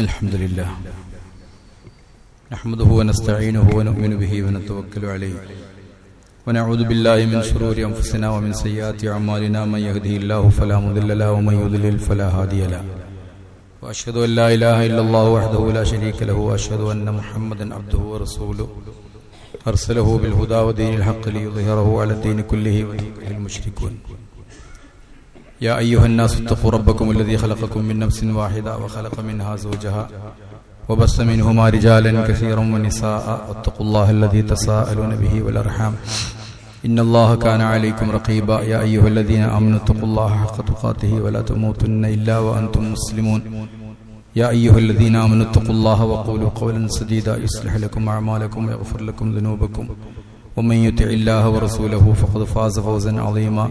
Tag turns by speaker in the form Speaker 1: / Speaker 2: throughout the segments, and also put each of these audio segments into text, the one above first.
Speaker 1: الحمد لله نحمده ونستعينه ونؤمن به ونتوكل عليه ونعوذ بالله من شرور أنفسنا ومن سيئات أعمالنا من يهده الله فلا مضل له ومن يضلل فلا هادي له وأشهد أن لا إله إلا الله وحده لا شريك له وأشهد أن محمدا عبده ورسوله أرسله بالهدى ودين الحق ليظهره على الدين كله ولو كره المشركون يا أيها الناس اتقوا ربكم الذي خلقكم من نفس واحدة وخلق منها زوجها وبث منهما رجالا كثيرا ونساء واتقوا الله الذي تساءلون به والأرحام إن الله كان عليكم رقيبا يا أيها الذين آمنوا اتقوا الله حق تقاته ولا تموتن إلا وأنتم مسلمون يا أيها الذين آمنوا اتقوا الله وقولوا قولا سديدا يصلح لكم أعمالكم ويغفر لكم ذنوبكم ومن يطع الله ورسوله فقد فاز فوزا عظيما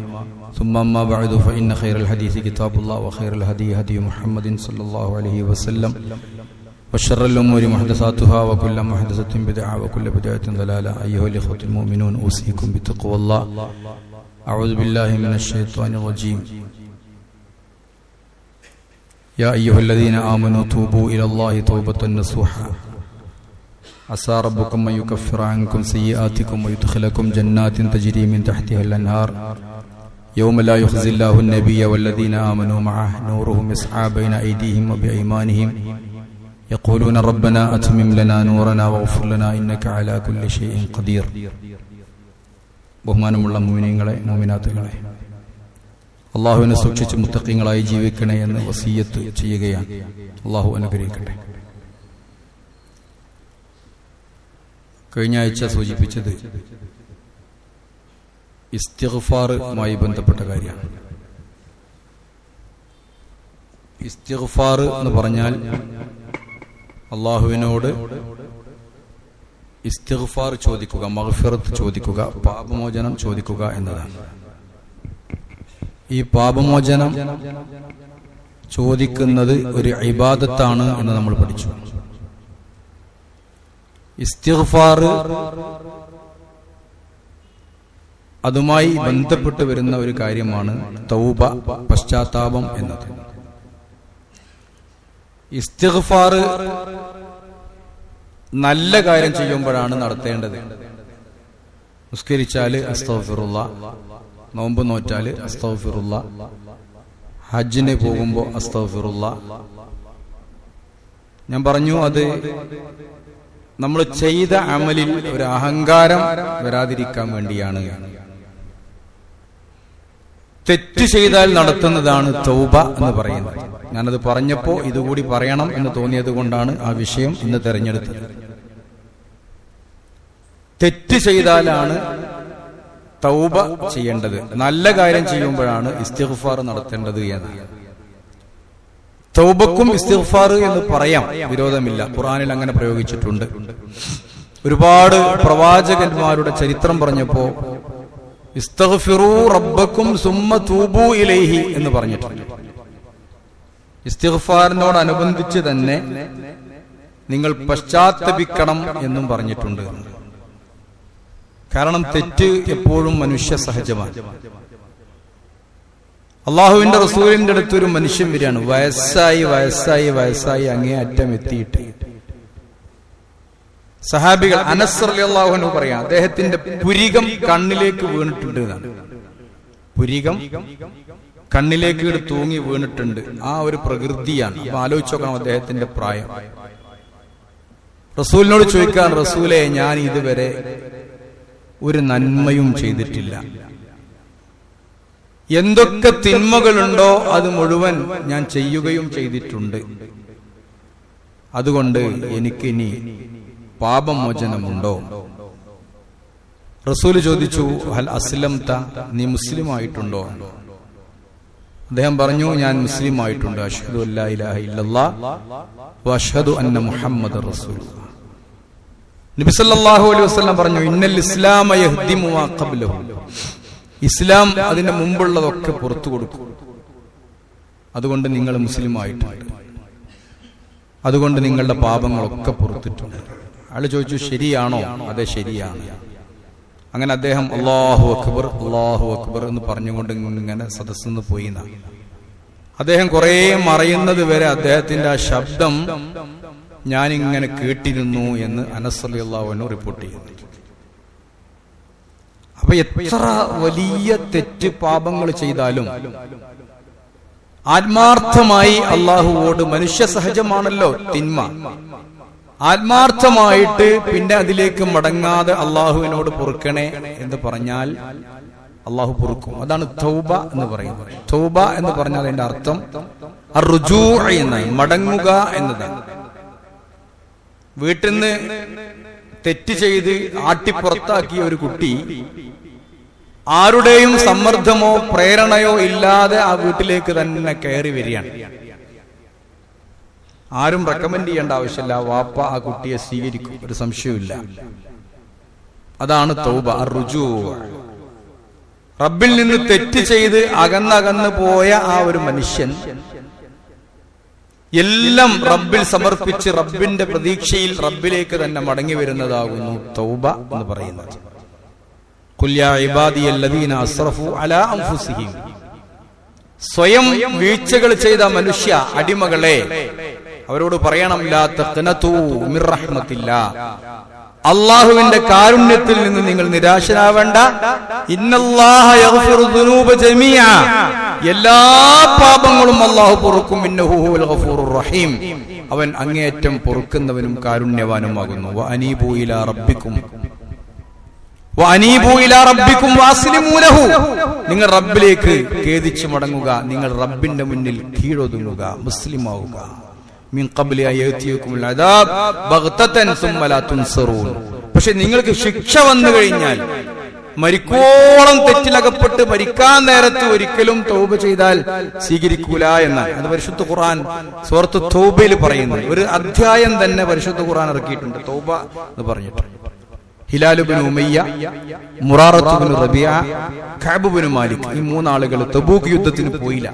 Speaker 1: ثم أما بعد فإن خير الحديث كتاب الله وخير الهدي هدي محمد صلى الله عليه وسلم وشر الأمور محدثاتها وكل محدثة بدعة وكل بدعة ضلالة أيها الإخوة المؤمنون أوصيكم بتقوى الله أعوذ بالله من الشيطان الرجيم يا أيها الذين آمنوا توبوا إلى الله توبة نصوحا عسى ربكم أن يكفر عنكم سيئاتكم ويدخلكم جنات تجري من تحتها الأنهار يوم لا يخزي الله النبي والذين آمنوا معه نورهم يسعى بين أيديهم وبأيمانهم يقولون ربنا أتمم لنا نورنا واغفر لنا إنك على كل شيء قدير ബഹുമാനമുള്ള മുഅ്മിനീങ്ങളെ മുഅ്മിനാത്തുകളെ അല്ലാഹുവിനെ സൂക്ഷിച്ച് മുത്തഖീങ്ങളായി ജീവിക്കണേ എന്ന് വസിയത്ത് ചെയ്യുകയാണ്. അല്ലാഹു അനുഗ്രഹിക്കട്ടെ. കഴിഞ്ഞ ആഴ്ച സൂചിപ്പിച്ചത് ഇസ്തിഗ്ഫാറുമായി ബന്ധപ്പെട്ട കാര്യമാണ്. ഇസ്തിഗ്ഫാർ എന്ന് പറഞ്ഞാൽ അള്ളാഹുവിനോട് ഇസ്തിഗ്ഫാർ ചോദിക്കുക, മഗ്ഫിറത്ത് ചോദിക്കുക, പാപമോചനം ചോദിക്കുക എന്നതാണ്. ഈ പാപമോചനം ചോദിക്കുന്നത് ഒരു ഇബാദത്താണ് എന്ന് നമ്മൾ പഠിച്ചു. ഇസ്തിഗ്ഫാർ അതുമായി ബന്ധപ്പെട്ട് വരുന്ന ഒരു കാര്യമാണ് തൗബ, പശ്ചാത്താപം എന്നത്. ഇസ്തിഗ്ഫാർ നല്ല കാര്യം ചെയ്യുമ്പോഴാണ് നടത്തേണ്ടത്. നിസ്കരിച്ചാല് അസ്തഗ്ഫിറുല്ലാഹ്, നോമ്പ് നോറ്റാല് അസ്തഗ്ഫിറുല്ലാഹ്, ഹജ്ജിന് പോകുമ്പോ അസ്തഗ്ഫിറുല്ലാഹ്. ഞാൻ പറഞ്ഞു, അത് നമ്മൾ ചെയ്ത അമലിൽ ഒരു അഹങ്കാരം വരാതിരിക്കാൻ വേണ്ടിയാണ്. തെറ്റ് ചെയ്താൽ നടത്തുന്നതാണ് തൗബ എന്ന് പറയുന്നത്. ഞാനത് പറഞ്ഞപ്പോ ഇതുകൂടി പറയണം എന്ന് തോന്നിയത് കൊണ്ടാണ് ആ വിഷയം ഇന്ന് തെരഞ്ഞെടുത്തത്. തെറ്റ് ചെയ്താലാണ് തൗബ ചെയ്യേണ്ടത്, നല്ല കാര്യം ചെയ്യുമ്പോഴാണ് ഇസ്തിഗ്ഫാർ നടത്തേണ്ടത് എന്നാണ്. തൗബക്കും ഇസ്തിഗ്ഫാർ എന്ന് പറയാം, വിരോധമില്ല. ഖുർആനിൽ അങ്ങനെ പ്രയോഗിച്ചിട്ടുണ്ട്. ഒരുപാട് പ്രവാചകന്മാരുടെ ചരിത്രം പറഞ്ഞപ്പോ ഇസ്തഗ്ഫിറൂ റബ്ബക്കും സുമ്മ തൂബൂ ഇലൈഹി എന്ന് പറഞ്ഞിട്ടുണ്ട്. ഇസ്തിഗ്ഫാറിനോടനുബന്ധിച്ച് തന്നെ നിങ്ങൾ പശ്ചാത്തപിക്കണം എന്നും പറഞ്ഞിട്ടുണ്ട്. കാരണം തെറ്റ് എപ്പോഴും മനുഷ്യ സഹജമാണ്. അള്ളാഹുവിന്റെ റസൂലിന്റെ അടുത്ത് ഒരു മനുഷ്യൻ വരികയാണ്, വയസ്സായി അങ്ങേ അറ്റം എത്തിയിട്ട്. സഹാബികൾ, അനസ് റളിയല്ലാഹു അൻഹു പറയാം, അദ്ദേഹത്തിന്റെ പുരികം കണ്ണിലേക്ക് വീണിട്ടുണ്ട് എന്നാണ്. പുരികം കണ്ണിലേക്ക് തൂങ്ങി വീണിട്ടുണ്ട്. ആ ഒരു പ്രകൃതിയാണ്. അപ്പൊ ആലോചിച്ച് നോക്കണം അദ്ദേഹത്തിന്റെ പ്രായം. റസൂലിനോട് ചോദിക്കാൻ, റസൂലെ, ഞാൻ ഇതുവരെ ഒരു നന്മയും ചെയ്തിട്ടില്ല. എന്തൊക്കെ തിന്മകളുണ്ടോ അത് മുഴുവൻ ഞാൻ ചെയ്യുകയും ചെയ്തിട്ടുണ്ട്. അതുകൊണ്ട് എനിക്കിനി പാപമോചനമുണ്ടോ? റസൂല് ചോദിച്ചു, ഹൽ അസ്ലംത, നീ മുസ്ലിം ആയിട്ടുണ്ടോ? അദ്ദേഹം പറഞ്ഞു, ഞാൻ മുസ്ലിം ആയിട്ടുണ്ട്. അഷ്ഹദു അല്ലാ ഇലാഹ ഇല്ലല്ലാഹ് വ അഷ്ഹദു അന്ന മുഹമ്മദർ റസൂലുള്ളാഹ്. നബി സല്ലല്ലാഹു അലൈഹി വസല്ലം പറഞ്ഞു, ഇന്നൽ ഇസ്ലാമ യഹ്ദിമു മാ ഖബ്ലഹു. ഇസ്ലാം അതിന്റെ മുമ്പുള്ളതൊക്കെ പുറത്തു കൊടുക്കും. അതുകൊണ്ട് നിങ്ങൾ മുസ്ലിം ആയിട്ടുണ്ട്. അതുകൊണ്ട് നിങ്ങളുടെ പാപങ്ങളൊക്കെ പുറത്തിട്ടുണ്ട്. അയാൾ ചോദിച്ചു, ശരിയാണോ? അതെ, ശരിയാണ്. അങ്ങനെ അദ്ദേഹം അല്ലാഹു അക്ബർ എന്ന് പറഞ്ഞുകൊണ്ട് ഇങ്ങനെ സദസ്സിന്ന് പോയി. അദ്ദേഹം കുറെ മറയുന്നത് വരെ അദ്ദേഹത്തിന്റെ ആ ശബ്ദം ഞാനിങ്ങനെ കേട്ടിരുന്നു എന്ന് അനസ് റളിയല്ലാഹു അൻഹു റിപ്പോർട്ട് ചെയ്യുന്നു. അപ്പൊ എത്ര വലിയ തെറ്റ് പാപങ്ങൾ ചെയ്താലും ആത്മാർത്ഥമായി അള്ളാഹുവോട്, മനുഷ്യ സഹജമാണല്ലോ തിന്മ, ആത്മാർത്ഥമായിട്ട് പിന്നെ അതിലേക്ക് മടങ്ങാതെ അള്ളാഹുവിനോട് പൊറുക്കണേ എന്ന് പറഞ്ഞാൽ അള്ളാഹു പൊറുക്കും. അതാണ് തൗബ എന്ന് പറയുന്നത്. തൗബ എന്ന് പറഞ്ഞാൽ അതിന്റെ അർത്ഥം അർജൂ എന്നാണ്, മടങ്ങുക എന്നതാണ്. വീട്ടിൽ നിന്ന് തെറ്റ് ചെയ്ത് ആട്ടിപ്പുറത്താക്കിയ ഒരു കുട്ടി ആരുടെയും സമ്മർദ്ദമോ പ്രേരണയോ ഇല്ലാതെ ആ വീട്ടിലേക്ക് തന്നെ കയറി വരികയാണ്. ആരും റെക്കമെൻഡ് ചെയ്യേണ്ട ആവശ്യമില്ല, വാപ്പ ആ കുട്ടിയെ സ്വീകരിക്കും, ഒരു സംശയമില്ല. അതാണ് തൗബ, അർജൂ. റബ്ബിൽ നിന്ന് തെറ്റ് ചെയ്ത് അകന്നകന്ന് പോയ ആ ഒരു മനുഷ്യൻ എല്ലാം റബ്ബിൽ സമർപ്പിച്ച് റബ്ബിന്റെ പ്രതീക്ഷയിൽ റബ്ബിലേക്ക് തന്നെ മടങ്ങി വരുന്നതാകുന്നു തൗബ എന്ന് പറയുന്നത്. ഖുൽ യാ ഇബാദിയല്ലദീന അസ്റഫു അലാ അൻഫുസിഹിം, സ്വയം വീഴ്ചകൾ ചെയ്ത മനുഷ്യ അടിമകളെ അവരോട് പറയണം, ലാ തഖ്നതു മിർ റഹ്മത്തില്ലാ, അള്ളാഹുവിന്റെ കാരുണ്യത്തിൽ നിന്ന് നിങ്ങൾ നിരാശരാവേണ്ട. ഇന്നല്ലാഹ യഗ്ഫിറു ദുനൂബ ജമീഅ, എല്ലാ പാപങ്ങളും അള്ളാഹു പൊറുക്കും. ഇന്നഹു ഹുവൽ ഗഫൂറുർ റഹീം, അവൻ അങ്ങേയറ്റം പൊറുക്കുന്നവനും കാരുണ്യവാനുമാകുന്നു. വഅനീബു ഇലാ റബ്ബിക്കും വഅസ്ലിമൂ ലഹു, നിങ്ങൾ റബ്ബിലേക്ക് ഖേദിച്ചു മടങ്ങുക, നിങ്ങൾ റബ്ബിന്റെ മുന്നിൽ കീഴൊതുങ്ങുക, മുസ്ലിമാവുക. മിൻ ഖബ്ലി അയതിയകുൽ അദാബ് ബഗ്തതൻ സുമ്മ ലാ തുൻസറൂൻ, പക്ഷെ നിങ്ങൾക്ക് ശിക്ഷ വന്നു കഴിഞ്ഞാൽ, മരിക്കോളം തെറ്റിലകപ്പെട്ട് മരിക്കാൻ നേരത്ത് ഒരിക്കലും തൗബ ചെയ്താൽ സ്വീകരിക്കൂല എന്നാണ്. അത് പരിശുദ്ധ ഖുർആൻ സൂറത്ത് തൗബയിൽ പറയുന്നത്. ഒരു അധ്യായം തന്നെ പരിശുദ്ധ ഖുർആൻ ഇറക്കിയിട്ടുണ്ട് തൗബ എന്ന് പറഞ്ഞിട്ട്. ഹിലാൽ ഇബ്നു ഉമയ്യ, മുറാറത്ത് ഇബ്നു റബിയ, കഅബ് ഇബ്നു മാലിക്, ഈ മൂന്നാളുകൾ തബൂക്ക് യുദ്ധത്തിന് പോയില്ല.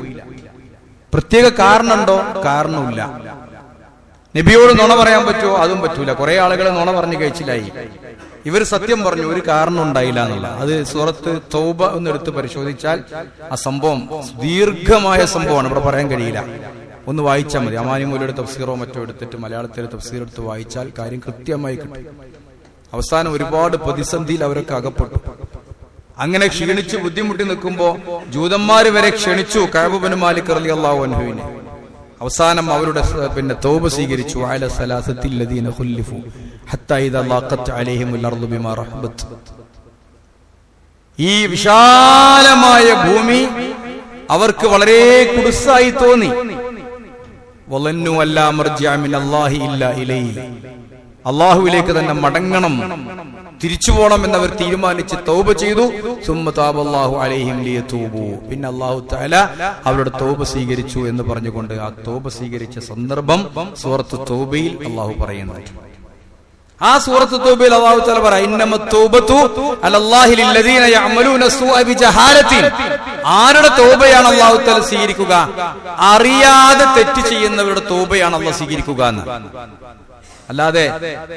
Speaker 1: പ്രത്യേക കാരണമുണ്ടോ? കാരണമില്ല. നബിയോട് നുണ പറയാൻ പറ്റുമോ? അതും പറ്റൂല. കുറെ ആളുകൾ നുണ പറഞ്ഞു കഴിച്ചില്ലായി. ഇവർ സത്യം പറഞ്ഞു, ഒരു കാരണം ഉണ്ടായില്ല എന്നുള്ള. അത് സൂറത്ത് തൗബ എന്നെടുത്ത് പരിശോധിച്ചാൽ ആ സംഭവം ദീർഘമായ സംഭവമാണ്, ഇവിടെ പറയാൻ കഴിയില്ല. ഒന്ന് വായിച്ചാൽ മതി. അമാനിമൂലയുടെ തഫ്സീറോ മറ്റോ എടുത്തിട്ട് മലയാളത്തിലെ തഫ്സീർ എടുത്ത് വായിച്ചാൽ കാര്യം കൃത്യമായി കിട്ടും. അവസാനം ഒരുപാട് പ്രതിസന്ധിയിൽ അവരൊക്കെ അകപ്പെട്ടു. അങ്ങനെ ക്ഷീണിച്ച് ബുദ്ധിമുട്ടി നിൽക്കുമ്പോ ജൂതന്മാര് വരെ ക്ഷണിച്ചു കഅബ് ഇബ്നു മാലിക് റളിയല്ലാഹു അൻഹുവിനെ. അവസാനം അവരുടെ തൗബ സ്വീകരിച്ചു. അല സലാസത്തിൽ ലദീന ഖുല്ലിഫു ഹത്താ ഇദാ ലാഖത് അലൈഹിമുൽ അർളു ബിമാ റഹബത്, ഈ വിശാലമായ ഭൂമി അവർക്ക് വളരെ കുടുസായി തോന്നി. വലന്നു അല്ലാ മർജിഅ മിനല്ലാഹി ഇല്ലാ ഇലൈഹി, അള്ളാഹുവിലേക്ക് തന്നെ മടങ്ങണം, തിരിച്ചു പോകണം എന്നവർ തീരുമാനിച്ച് തൗബ ചെയ്തു. സുമ്മ താബല്ലാഹു അലൈഹിം ലിയതൂബു, പിന്നെ അല്ലാഹു തആല അവരുടെ തൗബ സ്വീകരിച്ചു എന്ന് പറഞ്ഞുകൊണ്ട് ആ തൗബ സ്വീകരിച്ച സന്ദർഭം സൂറത്ത് തൗബയിൽ അല്ലാഹു പറയുന്നുണ്ട്. ആ സൂറത്ത് തൗബയിൽ അല്ലാഹു തആല പറയുന്നു, ഇന്നമത് തൗബതു അലല്ലാഹി ലില്ലദീന യഅമലൂന സൂഅ ബിജഹാലത്തിൻ, ആരുടെ തൗബയാണ് അല്ലാഹു തആല സ്വീകരിക്കുക? അറിയാതെ തെറ്റ് ചെയ്യുന്നവരുടെ തൗബയാണ് അല്ലാഹു സ്വീകരിക്കുക എന്ന്. അല്ലാതെ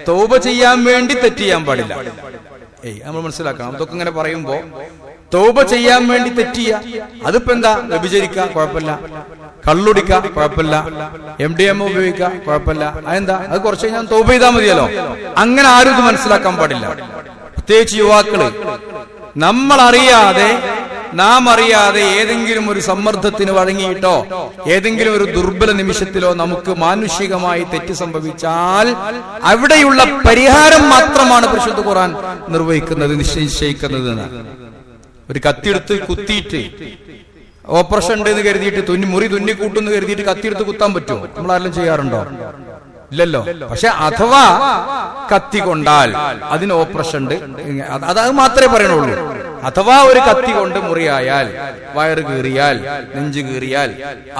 Speaker 1: തൗബ ചെയ്യാൻ വേണ്ടി തെറ്റ് ചെയ്യാൻ പാടില്ല. നമ്മൾ മനസ്സിലാക്കണം. അതൊക്കെ ഇങ്ങനെ പറയുമ്പോ തൗബ ചെയ്യാൻ വേണ്ടി തെറ്റ് ചെയ്യാ, അതിപ്പോ എന്താ? വ്യഭിചരിക്കുക കുഴപ്പമില്ല, കള്ളുടിക്ക കുഴപ്പമില്ല, MDMA ഉപയോഗിക്കുക കുഴപ്പമില്ല, അതെന്താ? അത് കുറച്ച് കഴിഞ്ഞാൽ തൗബ ചെയ്താൽ മതിയല്ലോ. അങ്ങനെ ആരും ഇത് മനസ്സിലാക്കാൻ പാടില്ല. പ്രത്യേകിച്ച് യുവാക്കള്, നാം അറിയാതെ ഏതെങ്കിലും ഒരു സമ്മർദ്ദത്തിന് വഴങ്ങിയിട്ടോ ഏതെങ്കിലും ഒരു ദുർബല നിമിഷത്തിലോ നമുക്ക് മാനുഷികമായി തെറ്റ് സംഭവിച്ചാൽ അവിടെയുള്ള പരിഹാരം മാത്രമാണ് പരിശുദ്ധ ഖുർആൻ നിർവഹിക്കുന്നത്, നിശ്ചയിക്കുന്നത്. ഒരു കത്തിയെടുത്ത് കുത്തിയിട്ട് ഓപ്പറേഷൻ ഉണ്ട് എന്ന് കരുതിയിട്ട് മുറി തുന്നിക്കൂട്ടെന്ന് കരുതിയിട്ട് കത്തിയെടുത്ത് കുത്താൻ പറ്റുമോ? നമ്മളാരെല്ലാം ചെയ്യാറുണ്ടോ? ഇല്ലല്ലോ. പക്ഷെ അഥവാ കത്തി കൊണ്ടാൽ അതിന് ഓപ്പറേഷൻ ഉണ്ട്, അത് മാത്രമേ പറയണുള്ളൂ. അഥവാ ഒരു കത്തി കൊണ്ട് മുറിയായാൽ, വയറ് കീറിയാൽ, നെഞ്ച് കീറിയാൽ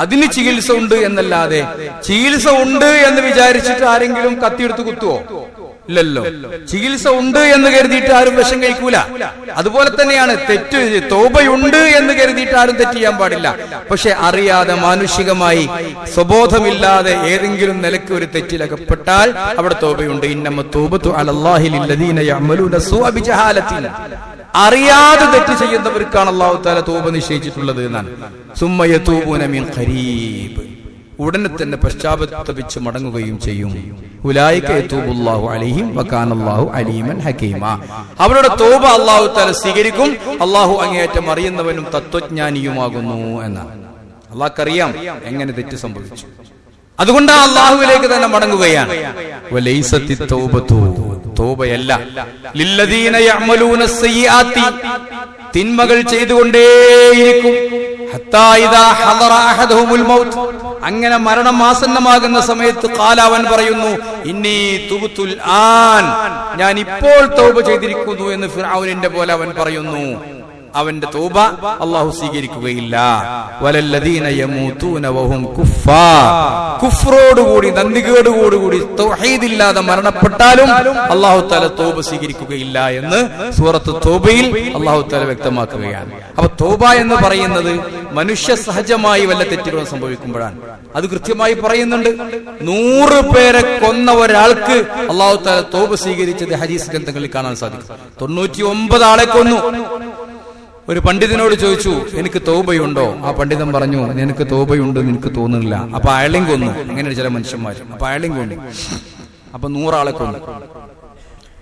Speaker 1: അതിന് ചികിത്സ ഉണ്ട് എന്നല്ലാതെ ചികിത്സ ഉണ്ട് എന്ന് വിചാരിച്ചിട്ട് ആരെങ്കിലും കത്തിയെടുത്ത് കുത്തുവോ? ഇല്ലല്ലോ. ചികിത്സ ഉണ്ട് എന്ന് കരുതിയിട്ട് ആരും വിഷം കഴിക്കൂല. അതുപോലെ തന്നെയാണ് തെറ്റ്, തൗബയുണ്ട് എന്ന് കരുതിയിട്ട് ആരും തെറ്റ് ചെയ്യാൻ പാടില്ല. പക്ഷെ അറിയാതെ മാനുഷികമായി സ്വബോധമില്ലാതെ ഏതെങ്കിലും നിലയ്ക്ക് ഒരു തെറ്റിലകപ്പെട്ടാൽ അവിടെ തൗബയുണ്ട്. ഇന്നമ തൗബതു അലല്ലാഹി ലില്ലദീന യഅമലൂന സൂഅ ബിജഹാലത്തിൻ, അറിയാതെ തെറ്റ് ചെയ്യുന്നവർക്കാണ് അല്ലാഹു തആല തൗബ നിശ്ചയിച്ചിട്ടുള്ളത് എന്നാണ്. സുമ്മ യതൂബൂന മിൻ ഖരീബ്, ഉടനെ തന്നെ പശ്ചാത്തപിച്ച് മടങ്ങുകയും ചെയ്യും. ഉലൈക യതൂബുല്ലാഹു അലൈഹിം വകാനല്ലാഹു അലീമൻ ഹകീമ. അവരുടെ തൗബ അല്ലാഹു തആല സ്വീകരിക്കും. അല്ലാഹു അങ്ങേയറ്റം അറിയുന്നവനും തത്വജ്ഞാനിയുമാകുന്നു എന്നാണ്. അല്ലാഹുക്കറിയാം എങ്ങനെ തെറ്റ് സംഭവിച്ചു. അതുകൊണ്ട് അല്ലാഹുവിലേക്ക് തന്നെ മടങ്ങുകയാണ്. വലൈസത്തി തൗബതു, തൗബയല്ല ലില്ലദീന യഅമലൂന സയ്യിആതി, തിന്മകൾ ചെയ്തുകൊണ്ടേയിരിക്കും. ഹത്താ ഇദാ ഹദറ അഹദഹുൽ മൗത്ത്, അങ്ങനെ മരണം ആസന്നമാകുന്ന സമയത്ത് ഖാല, അവൻ പറയുന്നു, ഇന്നി തുബ്തുൽ ആൻ, ഞാൻ ഇപ്പോൾ തൗബ ചെയ്തിരിക്കുന്നു എന്ന് ഫിർഔനിന്റെ പോലെ അവൻ പറയുന്നു. അവന്റെ തൗബ അല്ലാഹു സ്വീകരിക്കുകയില്ല. വലല്ലദീന യമൂതൂന വഹും കുഫാർ, കുഫ്റോടുകൂടി നന്ദികേടുകൂടി തൗഹീദില്ലാതെ മരണപ്പെട്ടാലും അല്ലാഹു തആല തൗബ സ്വീകരിക്കുകയില്ല എന്ന് സൂറത്ത് തൗബയിൽ അല്ലാഹു തആല വ്യക്തമാക്കുകയാണ്. അപ്പൊ തൗബ എന്ന് പറയുന്നത് മനുഷ്യ സഹജമായി വല്ല തെറ്റുകളും സംഭവിക്കുമ്പോഴാണ്. അത് കൃത്യമായി പറയുന്നുണ്ട്. 100 പേരെ കൊന്ന ഒരാൾക്ക് അല്ലാഹു തആല തൗബ സ്വീകരിച്ചത് ഹദീസ് ഗ്രന്ഥങ്ങളിൽ കാണാൻ സാധിക്കും. 99 ആളെ കൊന്നു. ഒരു പണ്ഡിതനോട് ചോദിച്ചു, എനിക്ക് തൗബയുണ്ടോ? ആ പണ്ഡിതൻ പറഞ്ഞു, നിനക്ക് തൗബയുണ്ട്, നിനക്ക് തോന്നുന്നില്ല. അപ്പൊ അയാളെയും കൊന്നു. അങ്ങനെ ചില മനുഷ്യന്മാർ, അപ്പൊ അയാളെയും കൊന്നു. അപ്പൊ 100 ആളെ കൊന്നു.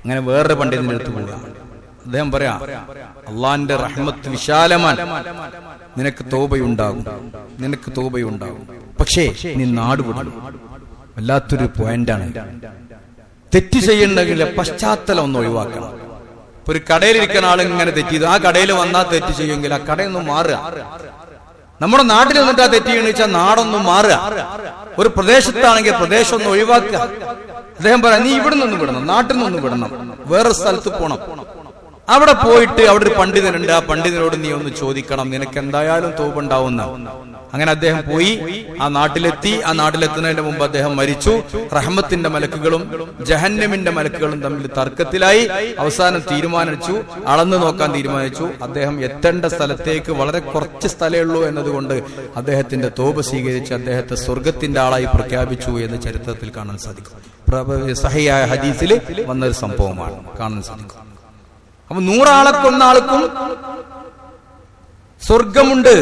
Speaker 1: അങ്ങനെ വേറൊരു പണ്ഡിതന്റെ അടുത്ത് പോവുക. അദ്ദേഹം പറയാ, അള്ളാന്റെ റഹ്മത്ത് വിശാലമാണ്, നിനക്ക് തൗബയുണ്ടാകും, നിനക്ക് തൗബയുണ്ടാകും. പക്ഷേ നീ നാട് വിടണം. വല്ലാത്തൊരു പോയിന്റാണ്. തെറ്റ് ചെയ്യണമെങ്കിൽ പശ്ചാത്തലം ഒന്ന് ഒഴിവാക്കണം. ഒരു കടയിലിരിക്കുന്ന ആൾ ഇങ്ങനെ തെറ്റ് ചെയ്തു, ആ കടയിൽ വന്നാൽ തെറ്റ് ചെയ്യുമെങ്കിൽ ആ കടയൊന്നും മാറുക. നമ്മുടെ നാട്ടിൽ നിന്നിട്ട് ആ തെറ്റ് ചെയ്യണമെന്ന് വെച്ചാൽ നാടൊന്നും മാറുക. ഒരു പ്രദേശത്താണെങ്കിൽ പ്രദേശം ഒന്ന് ഒഴിവാക്കുക. അദ്ദേഹം പറയാം, നീ ഇവിടെ നിന്ന് വിടണം, നാട്ടിൽ നിന്ന് വിടണം, വേറെ സ്ഥലത്ത് പോണം. അവിടെ പോയിട്ട് അവിടെ ഒരു പണ്ഡിതനുണ്ട്, ആ പണ്ഡിതനോട് നീ ഒന്ന് ചോദിക്കണം, നിനക്ക് എന്തായാലും തൗബ ഉണ്ടാവുന്ന. അങ്ങനെ അദ്ദേഹം പോയി, ആ നാട്ടിലെത്തി. ആ നാട്ടിലെത്തുന്നതിന് മുമ്പ് അദ്ദേഹം മരിച്ചു. റഹ്മത്തിന്റെ മലക്കുകളും ജഹന്നമിന്റെ മലക്കുകളും തമ്മിൽ തർക്കത്തിലായി. അവസാനം തീരുമാനിച്ചു, അളന്നു നോക്കാൻ തീരുമാനിച്ചു. അദ്ദേഹം എത്തേണ്ട സ്ഥലത്തേക്ക് വളരെ കുറച്ച് സ്ഥലമേ ഉള്ളൂ എന്നതുകൊണ്ട് അദ്ദേഹത്തിന്റെ തൗബ സ്വീകരിച്ച് അദ്ദേഹത്തെ സ്വർഗത്തിന്റെ ആളായി പ്രഖ്യാപിച്ചു എന്ന് ചരിത്രത്തിൽ കാണാൻ സാധിക്കും. സഹിയായ ഹദീസിൽ വന്നൊരു സംഭവമാണ് കാണാൻ സാധിക്കും. അപ്പൊ 100 ആളെ കൊന്ന ആൾക്കും സ്വർഗമുണ്ട്.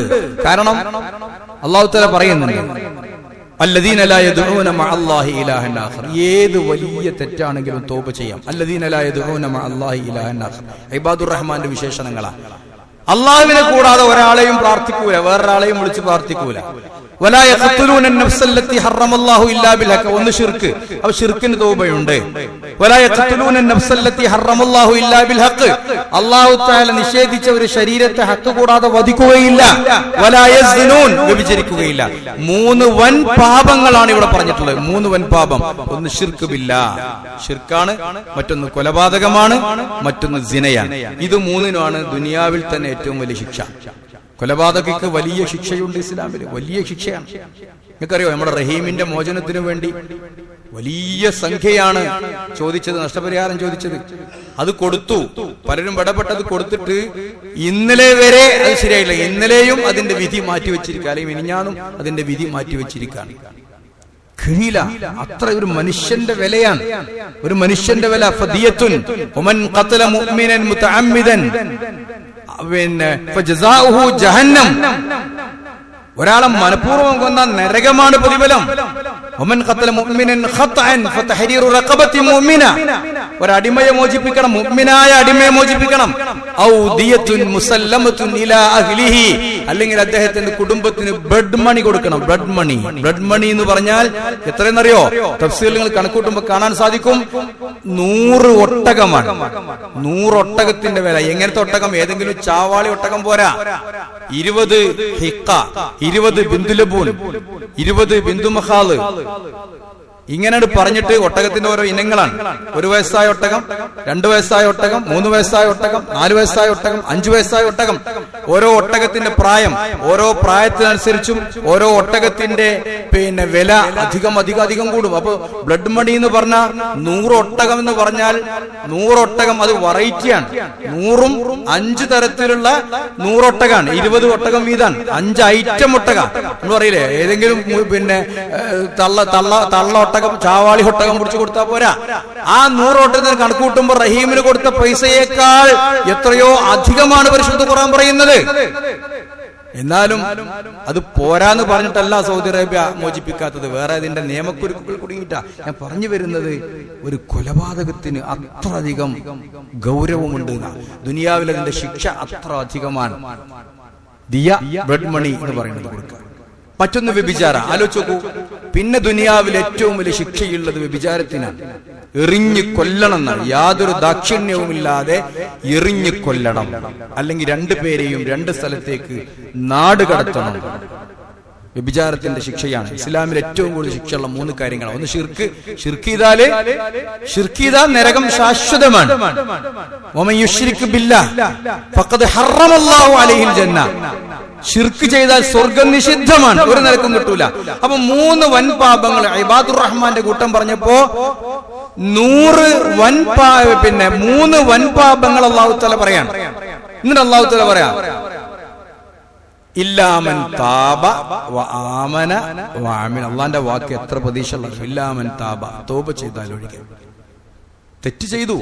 Speaker 1: കാരണം അല്ലാഹു തആല പറയുന്നുണ്ട്, അല്ലദീന ലാ യദ്ഊന മഅല്ലാഹി ഇലാഹൻ ആഖർ. ഏത് വലിയ തെറ്റാണെങ്കിലും തൗബ ചെയ്യാം. അല്ലദീന ലാ യദ്ഊന മഅല്ലാഹി ഇലാഹൻ ആഖർ ഇബാദുർ റഹ്മാന്റെ വിശേഷണങ്ങളാണ്. അല്ലാഹുവിനെ കൂടാതെ ഒരാളെയും പ്രാർത്ഥിക്കൂല, വേറൊരാളെയും വിളിച്ച് പ്രാർത്ഥിക്കൂല. വലാ യഖ്തുലൂന അൻ-നഫ്സല്ലത്തി ഹറമല്ലാഹു ഇല്ലാ ബിൽ ഹഖ്. ഒന്ന് ശിർക്ക്, അപ്പോൾ ശിർക്കിന് തൗബയുണ്ട്. വലാ യഖ്തുലൂന അൻ-നഫ്സല്ലത്തി ഹറമല്ലാഹു ഇല്ലാ ബിൽ ഹഖ്. അല്ലാഹു തആല നിഷേധിച്ച ഒരു ശരീരത്തെ ഹഖ് കൂടാതെ വധിക്കുകയില്ല. വലാ യസ്നൂൻ, വ്യഭിചരിക്കുകയില്ല. 3 വൻ പാപങ്ങളാണ് ഇവിടെ പറഞ്ഞിട്ടുള്ളത്. 3 വൻ പാപം. ഒന്ന് ശിർക്ക് ബില്ലാഹ്, ശിർക്കാണ്. മറ്റൊന്ന് കൊലപാതകമാണ്. മറ്റൊന്ന് സിനയാണ്. ഇത് 3നുമാണ് ദുനിയാവിൽ തന്നെ ഏറ്റവും വലിയ ശിക്ഷ. കൊലപാതകയ്ക്ക് വലിയ ശിക്ഷയുണ്ട് ഇസ്ലാമിൽ, വലിയ ശിക്ഷയാണ്. നിങ്ങൾക്കറിയോ, നമ്മുടെ റഹീമിന്റെ മോചനത്തിനു വേണ്ടി വലിയ സംഖ്യയാണ് ചോദിച്ചത്, നഷ്ടപരിഹാരം ചോദിച്ചത്. അത് കൊടുത്തു. പലരും ഇടപെട്ടത് കൊടുത്തിട്ട് ഇന്നലെ വരെ അത് ശരിയായില്ല. ഇന്നലെയും അതിന്റെ വിധി മാറ്റിവെച്ചിരിക്കുക, അല്ലെങ്കിൽ മിനിഞ്ഞാന്നും അതിന്റെ വിധി മാറ്റിവെച്ചിരിക്കുകയാണ്. കഴിയില്ല. അത്ര ഒരു മനുഷ്യന്റെ വിലയാണ്, ഒരു മനുഷ്യന്റെ വില. ഫദിയത്തുൻ വമൻ ഖതല മുഅ്മിനൻ മുതഅമ്മിദൻ ഫജസാഉഹു ജഹന്നം. ഒരാളെ മനഃപൂർവ്വം കൊന്ന നരകമാണ് പ്രതിഫലം. വമൻ ഖതല മുഅ്മിനൻ ഖത്അൻ ഫതഹരീറു റഖബത്തി മുഅ്മിന. ഒരടിമയെ മോചിപ്പിക്കണം, മുഅ്മിനായ അടിമയെ മോചിപ്പിക്കണം. ഔ ദിയത്തുൻ മുസല്ലമത്തുൻ ഇലാ അഹ്ലിഹി, അല്ലെങ്കിൽ അദ്ദേഹത്തിന്റെ കുടുംബത്തിന് ബ്ലഡ് മണി കൊടുക്കണം. ബ്ലഡ് മണി, ബ്ലഡ് മണി എന്ന് പറഞ്ഞാൽ എത്രയെന്നറിയോ? തഫ്സീറിൽ നിങ്ങൾ കണക്കൂട്ടുമ്പോൾ കാണാൻ സാധിക്കും. 100 ഒട്ടകമാണ്. 100 ഒട്ടകത്തിന്റെ വില. എങ്ങനത്തെ ഒട്ടകം? ഏതെങ്കിലും ചാവാളി ഒട്ടകം പോരാ. 20 ഹിക്ക, 20 ബിന്ദുലബൂൻ, 20 ബിന്ദുമഹാല്, ഇങ്ങനെ പറഞ്ഞിട്ട് ഒട്ടകത്തിന്റെ ഓരോ ഇനങ്ങളാണ്. 1 വയസ്സായ ഒട്ടകം, 2 വയസ്സായ ഒട്ടകം, 3 വയസ്സായ ഒട്ടകം, 4 വയസ്സായ ഒട്ടകം, 5 വയസ്സായ ഒട്ടകം. ഓരോ ഒട്ടകത്തിന്റെ പ്രായം, ഓരോ പ്രായത്തിനനുസരിച്ചും ഓരോ ഒട്ടകത്തിന്റെ വില അധികം കൂടും. അപ്പൊ ബ്ലഡ് മണി എന്ന് പറഞ്ഞാൽ 100 ഒട്ടകം എന്ന് പറഞ്ഞാൽ 100 ഒട്ടകം അത് വെറൈറ്റിയാണ്. 100ഉം 5 തരത്തിലുള്ള 100 ഒട്ടകാണ്. 20 ഒട്ടകം വീതാണ്. 5 ഐറ്റം ഒട്ടക. നമ്മൾ പറയില്ലേ, ഏതെങ്കിലും തള്ള ചാവാളി ഒട്ടകം പിടിച്ചു കൊടുത്താൽ പോരാ. ആ 100 ഒട്ടകത്തിന് കണക്ക് കൂട്ടുമ്പോൾ റഹീമിന് കൊടുത്ത പൈസയേക്കാൾ എത്രയോ അധികമാണ് പരിശുദ്ധ ഖുർആൻ പറയുന്നത്. എന്നാലും അത് പോരാന്ന് പറഞ്ഞിട്ടല്ല സൗദി അറേബ്യ മോചിപ്പിക്കാത്തത്, വേറെ അതിന്റെ നിയമക്കുരുക്കുകൾ കുടുങ്ങിയിട്ടാ. ഞാൻ പറഞ്ഞു വരുന്നത്, ഒരു കൊലപാതകത്തിന് അത്ര അധികം ഗൗരവമുണ്ട്. ദുനിയാവിൽ അതിന്റെ ശിക്ഷ അത്ര അധികമാണ്. ദിയ, ബ്ലഡ് മണി എന്ന് പറയുന്നത് കൊടുക്കുക. മറ്റൊന്ന് വ്യഭിചാര. ആലോചിച്ച് നോക്കൂ, പിന്നെ ദുനിയാവിൽ ഏറ്റവും വലിയ ശിക്ഷയുള്ളത് വ്യഭിചാരത്തിനാണ്. എറിഞ്ഞു കൊല്ലണം എന്നാണ്, യാതൊരു ദാക്ഷിണ്യവുമില്ലാതെ എറിഞ്ഞു കൊല്ലണം. അല്ലെങ്കിൽ 2 പേരെയും 2 സ്ഥലത്തേക്ക് നാട് കടത്തണം. വ്യഭിചാരത്തിന്റെ ശിക്ഷയാണ്. ഇസ്ലാമിൽ ഏറ്റവും കൂടുതൽ ശിക്ഷയുള്ള 3 കാര്യങ്ങളാണ്. ഒന്ന് ഷിർക്ക്. ഷിർക്ക് ചെയ്താൽ നരകം ശാശ്വതമാണ്. വമൻ യുശ്രിക് ബില്ലാഹ് ഫഖദ് ഹറമല്ലാഹു അലൈഹിൽ ജന്ന. ഷിർക്ക് ചെയ്താൽ സ്വർഗം നിഷിദ്ധമാണ്, ഒരു നിലക്കും കിട്ടൂല. അപ്പൊ 3 വൻപാപങ്ങൾ ഇബാദുർ റഹ്മാന്റെ കൂട്ടം പറഞ്ഞപ്പോ 3 വൻപാപങ്ങൾ അല്ലാഹു തആല പറയാണ്. എന്നിട്ട് അല്ലാഹു തആല പറയാം, ഇല്ലാമൻ താബ വ ആമന വ അമില. അല്ലാഹുവിന്റെ വാക്ക് എത്ര പ്രതീക്ഷയുള്ളത്. ഇല്ലാമൻ താബ, തൗബ ചെയ്താൽ ഒഴികെ. തെറ്റ് ചെയ്തു,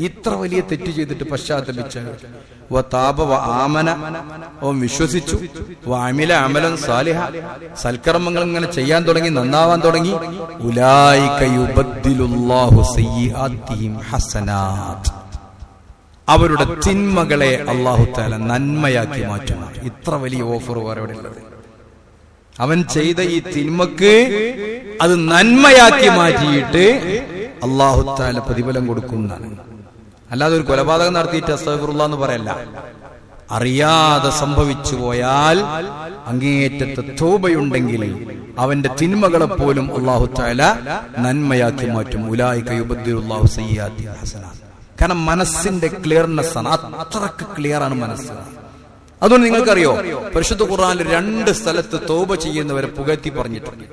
Speaker 1: ഇത്ര വലിയ തെറ്റ് ചെയ്തിട്ട് പശ്ചാത്തപിച്ച്, വ താബ വ ആമന, ഓൻ വിശ്വസിച്ചു, വ അമില അമലൻ സാലിഹ, സൽക്കർമ്മങ്ങൾ ഇങ്ങനെ ചെയ്യാൻ തുടങ്ങി, നന്നാവാൻ തുടങ്ങി, ഉലൈക യുബദ്ദിലുല്ലാഹു സയ്യിആതിഹിം ഹസനാത്ത്. അവരുടെ തിന്മകളെ അല്ലാഹു തആല നന്മയാക്കി മാറ്റും. ഇത്ര വലിയ ഓഫർ വേറെ ഉള്ളത്. അവൻ ചെയ്ത ഈ തിന്മക്ക് അത് നന്മയാക്കി മാറ്റിയിട്ട് അല്ലാഹു തആല പ്രതിഫലം കൊടുക്കുന്നതാണ്. അല്ലാതെ ഒരു കൊലപാതകം നടത്തിയിട്ട് അസ്തഗ്ഫിറുല്ലാഹ് എന്ന് പറയല്ല. അറിയാതെ സംഭവിച്ചു പോയാൽ അങ്ങേയറ്റത്തെ തൗബയുണ്ടെങ്കിൽ അവന്റെ തിന്മകളെപ്പോലും അല്ലാഹു തആല നന്മയാക്കി മാറ്റും. ഉലൈക യുബദ്ദിലുല്ലാഹു സയ്യിആതിഹിം ഹസനാത്ത്. കാരണം മനസ്സിന്റെ ക്ലിയർനെസ് ആണ്, അത്രക്ക് ക്ലിയർ ആണ് മനസ്സ്. അതുകൊണ്ട് നിങ്ങൾക്കറിയോ, പരിശുദ്ധ ഖുർആനിൽ 2 സ്ഥലത്ത് തൗബ ചെയ്യുന്നവരെ പുകഴ്ത്തി പറഞ്ഞിട്ടുണ്ട്.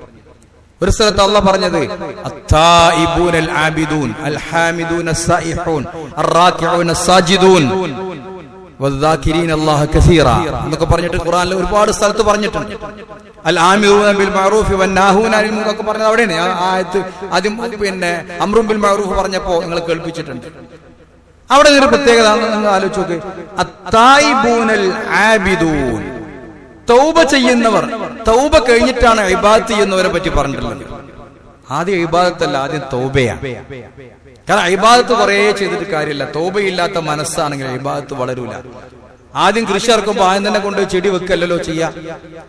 Speaker 1: ഒരു സ്ഥലത്ത് അല്ലാഹ് പറഞ്ഞത് അത്തായിബൂനൽ ആബിദൂൻ അൽഹാമിദൂന സായിഹൂൻ അർറാകിഊന സാജിദൂൻ വദ്ദാകിരീന അല്ലാഹ കസീറ എന്നൊക്കെ പറഞ്ഞിട്ട് ഖുർആനിൽ ഒരുപാട് സ്ഥലത്ത് പറഞ്ഞിട്ടുണ്ട്. അൽ ആമിറൂന ബിൽ മഅറൂഫി വന്നാഹൂന അനിൽ മുൻകർ ഒക്കെ പറഞ്ഞത് അവിടെയാണ്. ആ ആയത്ത് ആദ്യം പിന്നെ അംറുൻ ബിൽ മഅറൂഫ് പറഞ്ഞപ്പോ നിങ്ങൾ കേൾപ്പിച്ചിട്ടുണ്ട്. അവിടെ ഒരു പ്രത്യേകത നിങ്ങൾ ആലോചിച്ച് നോക്ക്. അത്തായിബൂനൽ ആബിദൂൻ, തൗബ ചെയ്യുന്നവർ. തൗബ കഴിഞ്ഞിട്ടാണ് ഇബാദത്ത് ചെയ്യുന്നവരെ പറ്റി പറഞ്ഞിട്ടുള്ളത്. ആദ്യം ഇബാദത്തല്ല, ആദ്യം തൗബയാണ്. കാരണം ഇബാദത്ത് കുറെ ചെയ്തിട്ട് കാര്യമില്ല. തൗബയില്ലാത്ത മനസ്സാണെങ്കിൽ ഇബാദത്ത് വളരൂല. ആദ്യം കൃഷി ഇറക്കുമ്പോ ആദ്യം തന്നെ കൊണ്ട് ചെടി വെക്കല്ലോ ചെയ്യാ.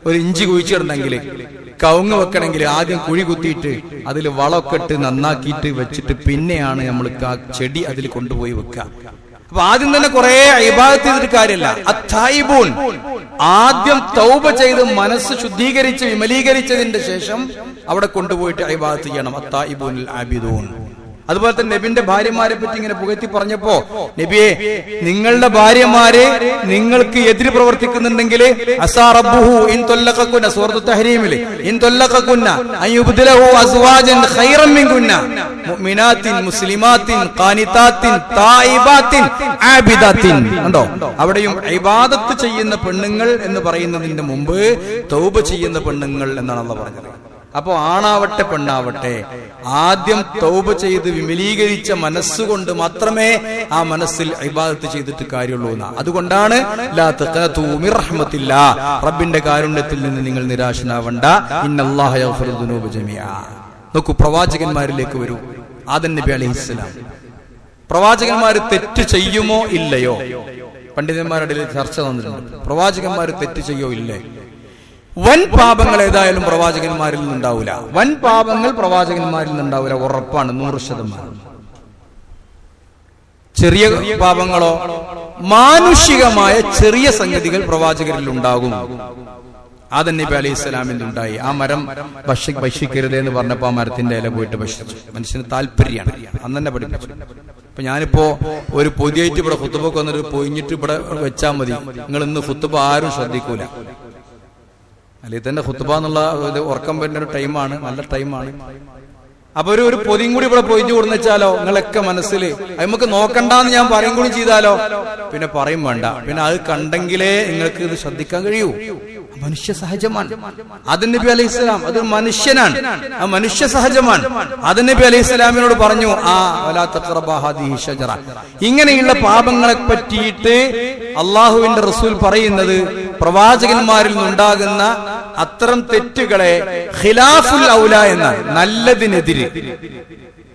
Speaker 1: ഒരു ഇഞ്ചി കുഴിച്ചിടണമെങ്കിൽ, കവുങ്ങ് വെക്കണമെങ്കിൽ ആദ്യം കുഴി കുത്തിയിട്ട് അതിൽ വളമൊക്കെ ഇട്ട് നന്നാക്കിയിട്ട് വെച്ചിട്ട് പിന്നെയാണ് നമ്മൾ ആ ചെടി അതിൽ കൊണ്ടുപോയി വെക്കുക. അപ്പൊ ആദ്യം തന്നെ കുറെ ഇബാദത്ത് ചെയ്തിട്ട് കാര്യമില്ല. അത്തായിബൂൻ, ആദ്യം തൗബ ചെയ്ത് മനസ്സ് ശുദ്ധീകരിച്ച് വിമലീകരിച്ചതിന്റെ ശേഷം അവിടെ കൊണ്ടുപോയിട്ട് ഇബാദത്ത് ചെയ്യണം. അത്തായിബൂനുൽ ആബിദൂൻ. അതുപോലെ തന്നെ നബിന്റെ ഭാര്യമാരെ പറ്റി ഇങ്ങനെ പുകഴ്ത്തി പറഞ്ഞപ്പോ, നബിയെ, നിങ്ങളുടെ ഭാര്യമാരെ നിങ്ങൾക്ക് എതിര് പ്രവർത്തിക്കുന്നുണ്ടെങ്കിൽ അസാ റബ്ബുഹു ഇൻ തല്ലഖകുന്ന, സൂറത്തു തഹ്രീമിലെ ഇൻ തല്ലഖകുന്ന അയുബ്ദിലഹു അസ്വാജൻ ഖൈറൻ മിൻകുന്ന മുഅ്മിനാത്തിൻ മുസ്ലിമാത്തിൻ ഖാനിതാത്തിൻ തായിബാത്തിൻ ആബിദാത്തിൻ. കണ്ടോ, അവിടെയും ഇബാദത്ത് ചെയ്യുന്ന പെണ്ണുങ്ങൾ എന്ന് പറയുന്നതിന്റെ മുമ്പ് തൗബ ചെയ്യുന്ന പെണ്ണുങ്ങൾ എന്നാണ് അല്ലാഹ് പറഞ്ഞത്. അപ്പോ ആണാവട്ടെ പെണ്ണാവട്ടെ, ആദ്യം തൗബ ചെയ്ത് വിമലീകരിച്ച മനസ്സുകൊണ്ട് മാത്രമേ ആ മനസ്സിൽ ഇബാദത്ത് ചെയ്തിട്ട് കാര്യമുള്ളൂ എന്നാ. അതുകൊണ്ടാണ് ലാ തഖനതു മിർ റഹ്മത്തില്ലാ, റബ്ബിന്റെ കാരുണ്യത്തിൽ നിന്ന് നിങ്ങൾ നിരാശനാവണ്ട. ഇന്നല്ലാഹ യഗ്ഫിറു ദുനൂബ ജമീഅ. നോക്കൂ, പ്രവാചകന്മാരിലേക്ക് വരൂ. ആദം നബി അലൈഹിസ്സലാം, പ്രവാചകന്മാർ തെറ്റ് ചെയ്യുമോ ഇല്ലയോ? പണ്ഡിതന്മാരുടെ ചർച്ച തന്നിട്ടുണ്ട്. പ്രവാചകന്മാർ തെറ്റ് ചെയ്യോ ഇല്ലേ? വൻ പാപങ്ങൾ ഏതായാലും പ്രവാചകന്മാരിൽ നിന്നുണ്ടാവില്ല. വൻ പാപങ്ങൾ പ്രവാചകന്മാരിൽ നിന്നുണ്ടാവില്ല, ഉറപ്പാണ്, 100%. ചെറിയ പാപങ്ങളോ മാനുഷികമായ ചെറിയ സംഗതികൾ പ്രവാചകരിൽ ഉണ്ടാകും. ആദം നബി അലൈഹി സ്വലാമിൽ ഉണ്ടായി. ആ മരം ഭക്ഷിക്കരുത് എന്ന് പറഞ്ഞപ്പോ ആ മരത്തിന്റെ ഇല പോയിട്ട് ഭക്ഷിച്ചു. മനുഷ്യന് താല്പര്യമാണ്, അന്ന് തന്നെ പഠിപ്പിച്ചു. ഇപ്പൊ ഞാനിപ്പോ ഒരു പൊതിയായിട്ട് ഇവിടെ ഖുത്ബക്ക് വന്നിട്ട് പൊയിഞ്ഞിട്ട് ഇവിടെ വെച്ചാൽ മതി, നിങ്ങൾ ഇന്ന് ഖുത്ബ ആരും ശ്രദ്ധിക്കൂല. അല്ലെങ്കിൽ തന്നെ ഖുത്ബ എന്നുള്ള ഉറക്കം വരുന്ന ഒരു ടൈമാണ്, നല്ല ടൈമാണ്. അപ്പൊ ഒരു പൊതിയും കൂടി ഇവിടെ പൊയിഞ്ഞു കൊടുന്ന് വെച്ചാലോ, നിങ്ങളൊക്കെ മനസ്സിൽ നമുക്ക് നോക്കണ്ടെന്ന് ഞാൻ പറയും കൂടി ചെയ്താലോ, പിന്നെ പറയും വേണ്ട. പിന്നെ അത് കണ്ടെങ്കിലേ നിങ്ങൾക്ക് ഇത് ശ്രദ്ധിക്കാൻ കഴിയൂ. മനുഷ്യ സഹജമാണ്. ആദം നബി അലൈഹി സ്വലാം അത് മനുഷ്യനാണ്, ആ മനുഷ്യ സഹജമാണ്. ആദം നബി അലൈഹി സ്വലാമിനോട് പറഞ്ഞു വലാ തഖറബാ ഹാദിഹി ഷജറ. ഇങ്ങനെയുള്ള പാപങ്ങളെ പറ്റിയിട്ട് അള്ളാഹുവിന്റെ റസൂൽ പറയുന്നത് പ്രവാചകന്മാരിൽ നിന്നുണ്ടാകുന്ന അത്തരം തെറ്റുകളെ ഖിലാഫുൽ ഔല എന്നാണ്, നല്ലതിനെതിരെ.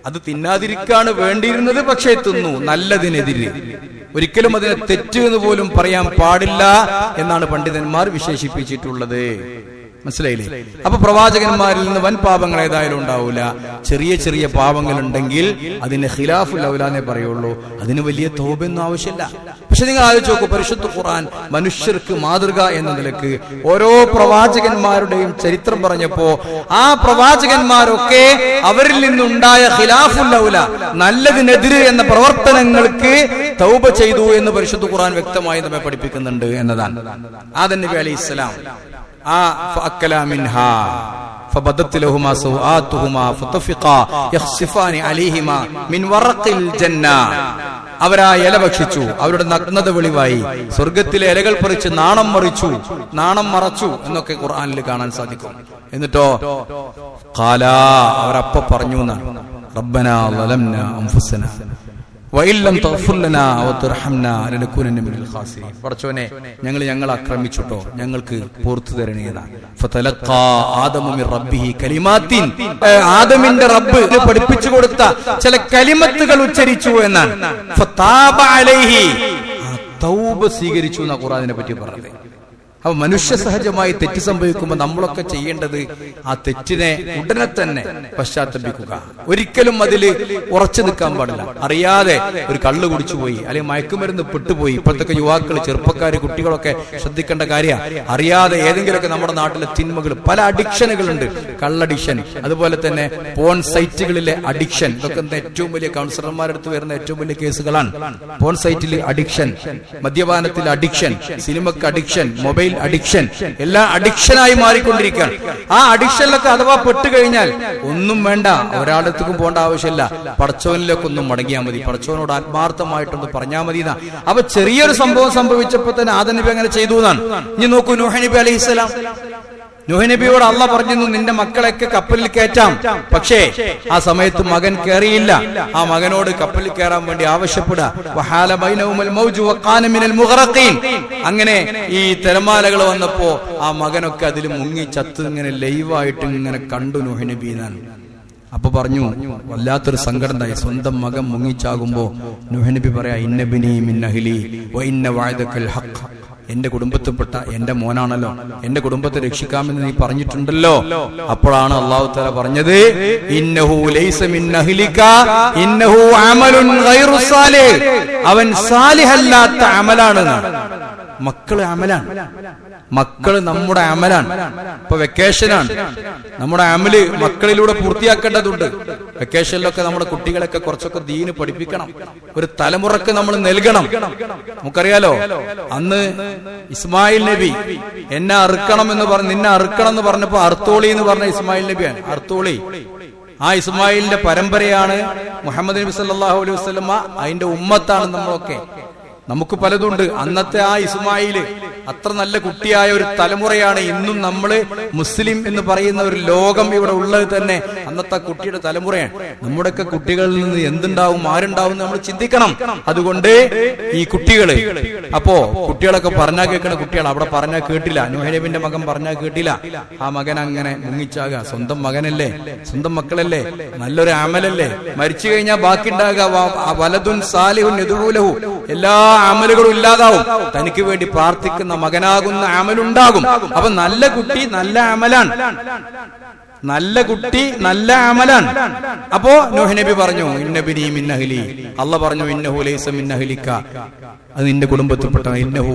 Speaker 1: അത് തിന്നാതിരിക്കാണ് വേണ്ടിയിരുന്നത്, പക്ഷേ തിന്നു, നല്ലതിനെതിരെ. ഒരിക്കലും അതിനെ തെറ്റ് എന്ന് പോലും പറയാൻ പാടില്ല എന്നാണ് പണ്ഡിതന്മാർ വിശേഷിപ്പിച്ചിട്ടുള്ളത്. മനസ്സിലായില്ലേ? അപ്പൊ പ്രവാചകന്മാരിൽ നിന്ന് വൻ പാപങ്ങൾ ഏതായാലും ഉണ്ടാവൂല. ചെറിയ ചെറിയ പാപങ്ങൾ ഉണ്ടെങ്കിൽ അതിന് ഖിലാഫുൽ ഔലാന്നേ പറയുള്ളൂ. അതിന് വലിയ തൗബയൊന്നും ആവശ്യമില്ല. പക്ഷെ നിങ്ങൾ ആലോചിച്ച് നോക്കൂ, പരിശുദ്ധ ഖുർആൻ മനുഷ്യർക്ക് മാതൃക എന്ന നിലക്ക് ഓരോ പ്രവാചകന്മാരുടെയും ചരിത്രം പറഞ്ഞപ്പോ ആ പ്രവാചകന്മാരൊക്കെ അവരിൽ നിന്നുണ്ടായ ഖിലാഫുൽ ഔല, നല്ലതിനെതിരെ എന്ന പ്രവർത്തനങ്ങൾക്ക് തൗബ ചെയ്തു എന്ന് പരിശുദ്ധ ഖുർആൻ വ്യക്തമായി നമ്മെ പഠിപ്പിക്കുന്നുണ്ട് എന്നതാണ്. ആദം നബി അലൈഹിസ്സലാം فأكلا منها فبدت لهما سوآتهما فطفقا يخصفان عليهما من ورق الجنة. അവരാ ഇല ഭക്ഷിച്ചു, അവരുടെ നഗ്നത വെളിവായി, സ്വർഗത്തിലെ ഇലകൾ പറിച്ച് നാണം മറച്ചു എന്നൊക്കെ ഖുർആനിൽ കാണാൻ സാധിക്കും. എന്നിട്ടോ ഖാലാ, അവരപ്പ പറഞ്ഞു റബ്ബനാ ളലംനാ അൻഫുസനാ വഇല്ലം തഗ്ഫിർ ലനാ വതർഹംനാ ലനകൂനന്ന മിനൽ ഖാസിരീൻ. പടച്ചോനെ, ഞങ്ങൾ ആക്രമിച്ചുട്ടോ, ഞങ്ങൾക്ക് പുറത്തു തരണേതാ. ഫതലഖാ ആദമു മിർ റബ്ബിഹി കലിമാത്തിൻ. ആദമിന്റെ റബ്ബ് പഠിപ്പിച്ചു കൊടുത്ത ചില കലിമത്തുകൾ ഉച്ചരിച്ചു എന്നാണ്. ഫതാബ അലൈഹി, തൗബ സ്വീകരിച്ചു എന്നാ ഖുർആനിനെ പറ്റി പറഞ്ഞത്. അപ്പൊ മനുഷ്യ സഹജമായി തെറ്റ് സംഭവിക്കുമ്പോൾ നമ്മളൊക്കെ ചെയ്യേണ്ടത് ആ തെറ്റിനെ ഉടനെ തന്നെ പശ്ചാത്തപിക്കുക. ഒരിക്കലും അതിൽ ഉറച്ചു നിൽക്കാൻ പാടില്ല. അറിയാതെ ഒരു കള്ളു കുടിച്ചുപോയി, അല്ലെങ്കിൽ മയക്കുമരുന്ന് പെട്ടുപോയി. ഇപ്പോഴത്തെ യുവാക്കൾ, ചെറുപ്പക്കാര്, കുട്ടികളൊക്കെ ശ്രദ്ധിക്കേണ്ട കാര്യമാണ്. അറിയാതെ ഏതെങ്കിലുമൊക്കെ നമ്മുടെ നാട്ടിലെ തിന്മകൾ, പല അഡിക്ഷനുകളുണ്ട്. കള്ളഡിക്ഷൻ, അതുപോലെ തന്നെ പോൺ സൈറ്റുകളിലെ അഡിക്ഷൻ, ഇതൊക്കെ ഏറ്റവും വലിയ കൗൺസിലർമാരെടുത്ത് വരുന്ന ഏറ്റവും വലിയ കേസുകളാണ്. പോൺ സൈറ്റിൽ അഡിക്ഷൻ, മദ്യപാനത്തിൽ അഡിക്ഷൻ, സിനിമക്ക് അഡിക്ഷൻ, മൊബൈൽ അഡിക്ഷൻ, എല്ലാം അഡിക്ഷനായി മാറിക്കൊണ്ടിരിക്കുകയാണ്. ആ അഡിക്ഷനിലൊക്കെ അഥവാ പെട്ടുകഴിഞ്ഞാൽ ഒന്നും വേണ്ട, ഒരാളത്തേക്കും പോകേണ്ട ആവശ്യമില്ല, പടച്ചോനിലേക്ക് ഒന്നും മടങ്ങിയാൽ മതി, പടച്ചോനോട് ആത്മാർത്ഥമായിട്ടൊന്ന് പറഞ്ഞാൽ മതി. അപ്പൊ ചെറിയൊരു സംഭവം സംഭവിച്ചപ്പോ തന്നെ ആദം നബി അങ്ങനെ ചെയ്തു എന്നാണ്. ഇനി നോക്കൂ, നൂഹ് നബി അലൈഹിസ്സലാം, നൂഹ് നബിയോട് അള്ളാഹ് പറഞ്ഞിരുന്നു നിന്റെ മക്കളെയൊക്കെ കപ്പലിൽ കയറ്റാം. പക്ഷേ ആ സമയത്ത് മകൻ കയറിയില്ല. ആ മകനോട് കപ്പലിൽ കയറാൻ വേണ്ടി ആവശ്യപ്പെടുക. അങ്ങനെ ഈ തിരമാലകൾ വന്നപ്പോ ആ മകനൊക്കെ അതിൽ മുങ്ങി ചത്ത് ഇങ്ങനെ ലൈവായിട്ട് ഇങ്ങനെ കണ്ടു നൂഹ് നബി എന്നാണ്. അപ്പൊ പറഞ്ഞു, വല്ലാത്തൊരു സങ്കടം ഉണ്ടായി. സ്വന്തം മകൻ മുങ്ങിച്ചാകുമ്പോ നൂഹ് നബി പറയാ, ഇന്നബിനി മിൻ അഹ്ലി വ ഇന്ന വഅദകൽ ഹഖ്. എന്റെ കുടുംബത്തിൽപ്പെട്ട എന്റെ മോനാണല്ലോ, എന്റെ കുടുംബത്തെ രക്ഷിക്കാമെന്ന് നീ പറഞ്ഞിട്ടുണ്ടല്ലോ. അപ്പോഴാണ് അല്ലാഹു തആല പറഞ്ഞത്, ഇന്നഹു ലൈസ മിൻ അഹ്ലിക ഇന്നഹു അമലുൻ ഗൈറു സാലിഹ്. അവൻ സാലിഹല്ലാത്ത അമലാണ്. മക്കള് അമലാണ്, മക്കള് നമ്മുടെ അമലാണ്. ഇപ്പൊ വെക്കേഷനാണ്, നമ്മുടെ അമല് മക്കളിലൂടെ പൂർത്തിയാക്കേണ്ടതുണ്ട്. വെക്കേഷനിലൊക്കെ നമ്മുടെ കുട്ടികളൊക്കെ കുറച്ചൊക്കെ ദീന് പഠിപ്പിക്കണം, ഒരു തലമുറക്ക് നമ്മൾ നൽകണം. നമുക്കറിയാലോ, അന്ന് ഇസ്മായിൽ നബി എന്നെ അറുക്കണം എന്ന് പറഞ്ഞു, നിന്നെ അറുക്കണം എന്ന് പറഞ്ഞപ്പോ അർത്തോളി എന്ന് പറഞ്ഞ ഇസ്മായിൽ നബിയാണ്. അർത്തോളി, ആ ഇസ്മായിലിന്റെ പരമ്പരയാണ് മുഹമ്മദ് നബി സല്ലല്ലാഹു അലൈഹി വസല്ലമ. അതിന്റെ ഉമ്മത്താണ് നമ്മളൊക്കെ. നമുക്ക് പലതുണ്ട്. അന്നത്തെ ആ ഇസ്മായില് അത്ര നല്ല കുട്ടിയായ ഒരു തലമുറയാണ്. ഇന്നും നമ്മള് മുസ്ലിം എന്ന് പറയുന്ന ഒരു ലോകം ഇവിടെ ഉള്ളത് തന്നെ അന്നത്തെ കുട്ടിയുടെ തലമുറയാണ്. നമ്മുടെയൊക്കെ കുട്ടികളിൽ നിന്ന് എന്തുണ്ടാവും, ആരുണ്ടാവും നമ്മൾ ചിന്തിക്കണം. അതുകൊണ്ട് ഈ കുട്ടികള്, അപ്പോ കുട്ടികളൊക്കെ പറഞ്ഞാൽ കേൾക്കണ കുട്ടികൾ അവിടെ പറഞ്ഞാൽ കേട്ടില്ല. നൂഹ് നബിയുടെ മകൻ പറഞ്ഞാൽ കേട്ടില്ല. ആ മകൻ അങ്ങനെ മുങ്ങിച്ചാകുക. സ്വന്തം മകനല്ലേ, സ്വന്തം മക്കളല്ലേ, നല്ലൊരു അമലല്ലേ. മരിച്ചു കഴിഞ്ഞാൽ ബാക്കി ഉണ്ടാകുക വലതുൻ സാലിഹുൻ യദ്ഉ ലഹു. എല്ലാ അമലുകളും ഇല്ലാതാവും. തനിക്ക് വേണ്ടി പ്രാർത്ഥിക്കുന്ന മകനാകുന്ന അമലുണ്ടാകും. അപ്പൊ നല്ല കുട്ടി നല്ല അമലാണ്, നല്ല കുട്ടി നല്ല അമലാണ്. അപ്പോ നൂഹ് നബി പറഞ്ഞു, ഇന്നബിനി മിൻ അഹ്ലി. അല്ലാഹ് പറഞ്ഞു, ഇന്നഹു ലൈസ മിൻ അഹ്ലിക, അത് നിന്റെ കുടുംബത്തിൽപ്പെട്ട, ഇന്നഹു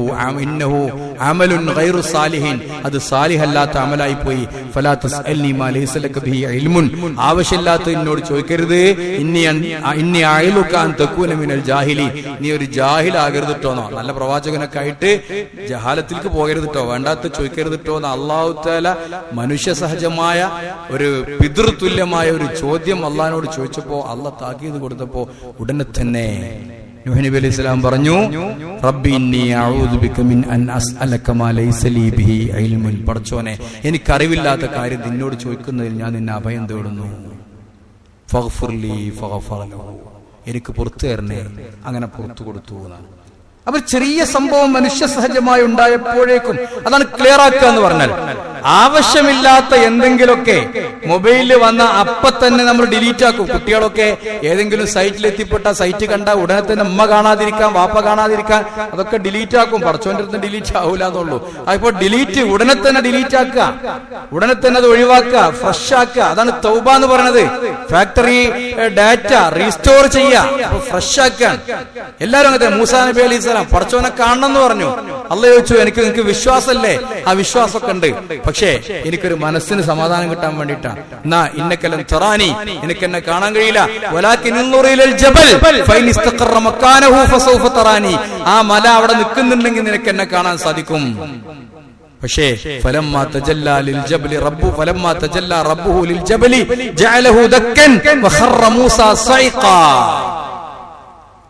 Speaker 1: അമലുൻ ഗൈറു സാലിഹിൻ, അത് സാലിഹല്ലാത്ത അമലായി പോയി. ഫലാ തസ്അൽനി മാ ലൈസ ലക ബിഹി ഇൽമുൻ, ആവശ്യമില്ലാത്ത എന്നോട് ചോദിക്കരുത്. ഇന്നി അഅലുക അൻ തകൂന മിനൽ ജാഹിലി, നീ ഒരു ജാഹിലാകരുത് ട്ടോ. നല്ല പ്രവാചകനൊക്കെ ആയിട്ട് ജഹാലത്തിലേക്ക് പോകരുത് ട്ടോ, വേണ്ടാത്ത ചോദിക്കരുത് ട്ടോ എന്ന് അല്ലാഹു തആല മനുഷ്യ സഹജമായ ഒരു പിതൃതുല്യമായ ഒരു ചോദ്യം അള്ളാഹിനോട് ചോദിച്ചപ്പോ, അള്ളാഹ് താക്കീത് കൊടുത്തപ്പോ ഉടനെ തന്നെ നൂഹ് നബി അലൈഹി സ്വലാം പറഞ്ഞു, റബ്ബി ഇന്നി അഊദു ബിക മിൻ അൻ അസ്അലക മാ ലൈസ ലീ ബിഹി ഇൽമുൻ. പടച്ചോനെ, എനിക്കറിവില്ലാത്ത കാര്യം നിന്നോട് ചോദിക്കുന്നതിൽ ഞാൻ നിന്നെ അഭയം തേടുന്നു. ഫഗ്ഫിർ ലീ ഫഗ്ഫറ ലഹു. എനിക്ക് പുറത്തു തരണേ. അങ്ങനെ പുറത്തു കൊടുത്തു എന്നാണ്. അപ്പൊ ചെറിയ സംഭവം മനുഷ്യ സഹജമായി ഉണ്ടായപ്പോഴേക്കും അതാണ് ക്ലിയർ ആക്കുക എന്ന് പറഞ്ഞാൽ. ആവശ്യമില്ലാത്ത എന്തെങ്കിലുമൊക്കെ മൊബൈലിൽ വന്ന അപ്പൊ തന്നെ നമ്മൾ ഡിലീറ്റ് ആക്കും. കുട്ടികളൊക്കെ ഏതെങ്കിലും സൈറ്റിൽ എത്തിപ്പെട്ട സൈറ്റ് കണ്ട ഉടനെ തന്നെ ഉമ്മ കാണാതിരിക്കാൻ, വാപ്പ കാണാതിരിക്കാൻ അതൊക്കെ ഡിലീറ്റ് ആക്കും. പടച്ചോന്റെ അടുത്ത് ഡിലീറ്റ് ആവൂല എന്നുള്ളൂ. അപ്പൊ ഡിലീറ്റ് ഉടനെ തന്നെ ഡിലീറ്റ് ആക്കുക, ഉടനെ തന്നെ അത് ഒഴിവാക്കുക, ഫ്രഷ് ആക്കുക. അതാണ് തൗബ എന്ന് പറയുന്നത്. ഫാക്ടറി ഡാറ്റ റീസ്റ്റോർ ചെയ്യുക, ഫ്രഷ് ആക്കാൻ. എല്ലാവരും അങ്ങനെ. മൂസാ നബി അലൈഹി സ്വലാം പടച്ചോനെ കാണണം എന്ന് പറഞ്ഞു. അള്ളാഹ് ചോദിച്ചു, നിങ്ങൾക്ക് വിശ്വാസമല്ലേ? ആ വിശ്വാസമൊക്കെ ഉണ്ട്, പക്ഷേ എനിക്കൊരു മനസ്സിന് സമാധാനം കിട്ടാൻ വേണ്ടിയിട്ടാ. എന്നാ ഇന്നക്കലം തറാനി, എനിക്ക് എന്നെ കാണാൻ കഴിയില്ല. ആ മല അവിടെ നിൽക്കുന്നുണ്ടെങ്കിൽ നിനക്ക് എന്നെ കാണാൻ സാധിക്കും. പക്ഷേ ഫലമ്മാ തജല്ലാ ലിൽ ജബലി റബ്ബു ഫലമ്മാ തജല്ലാ റബ്ബുഹു ലിൽ ജബലി ജഅലഹു ദക്കൻ വഖറ മൂസാ സൈഖാ.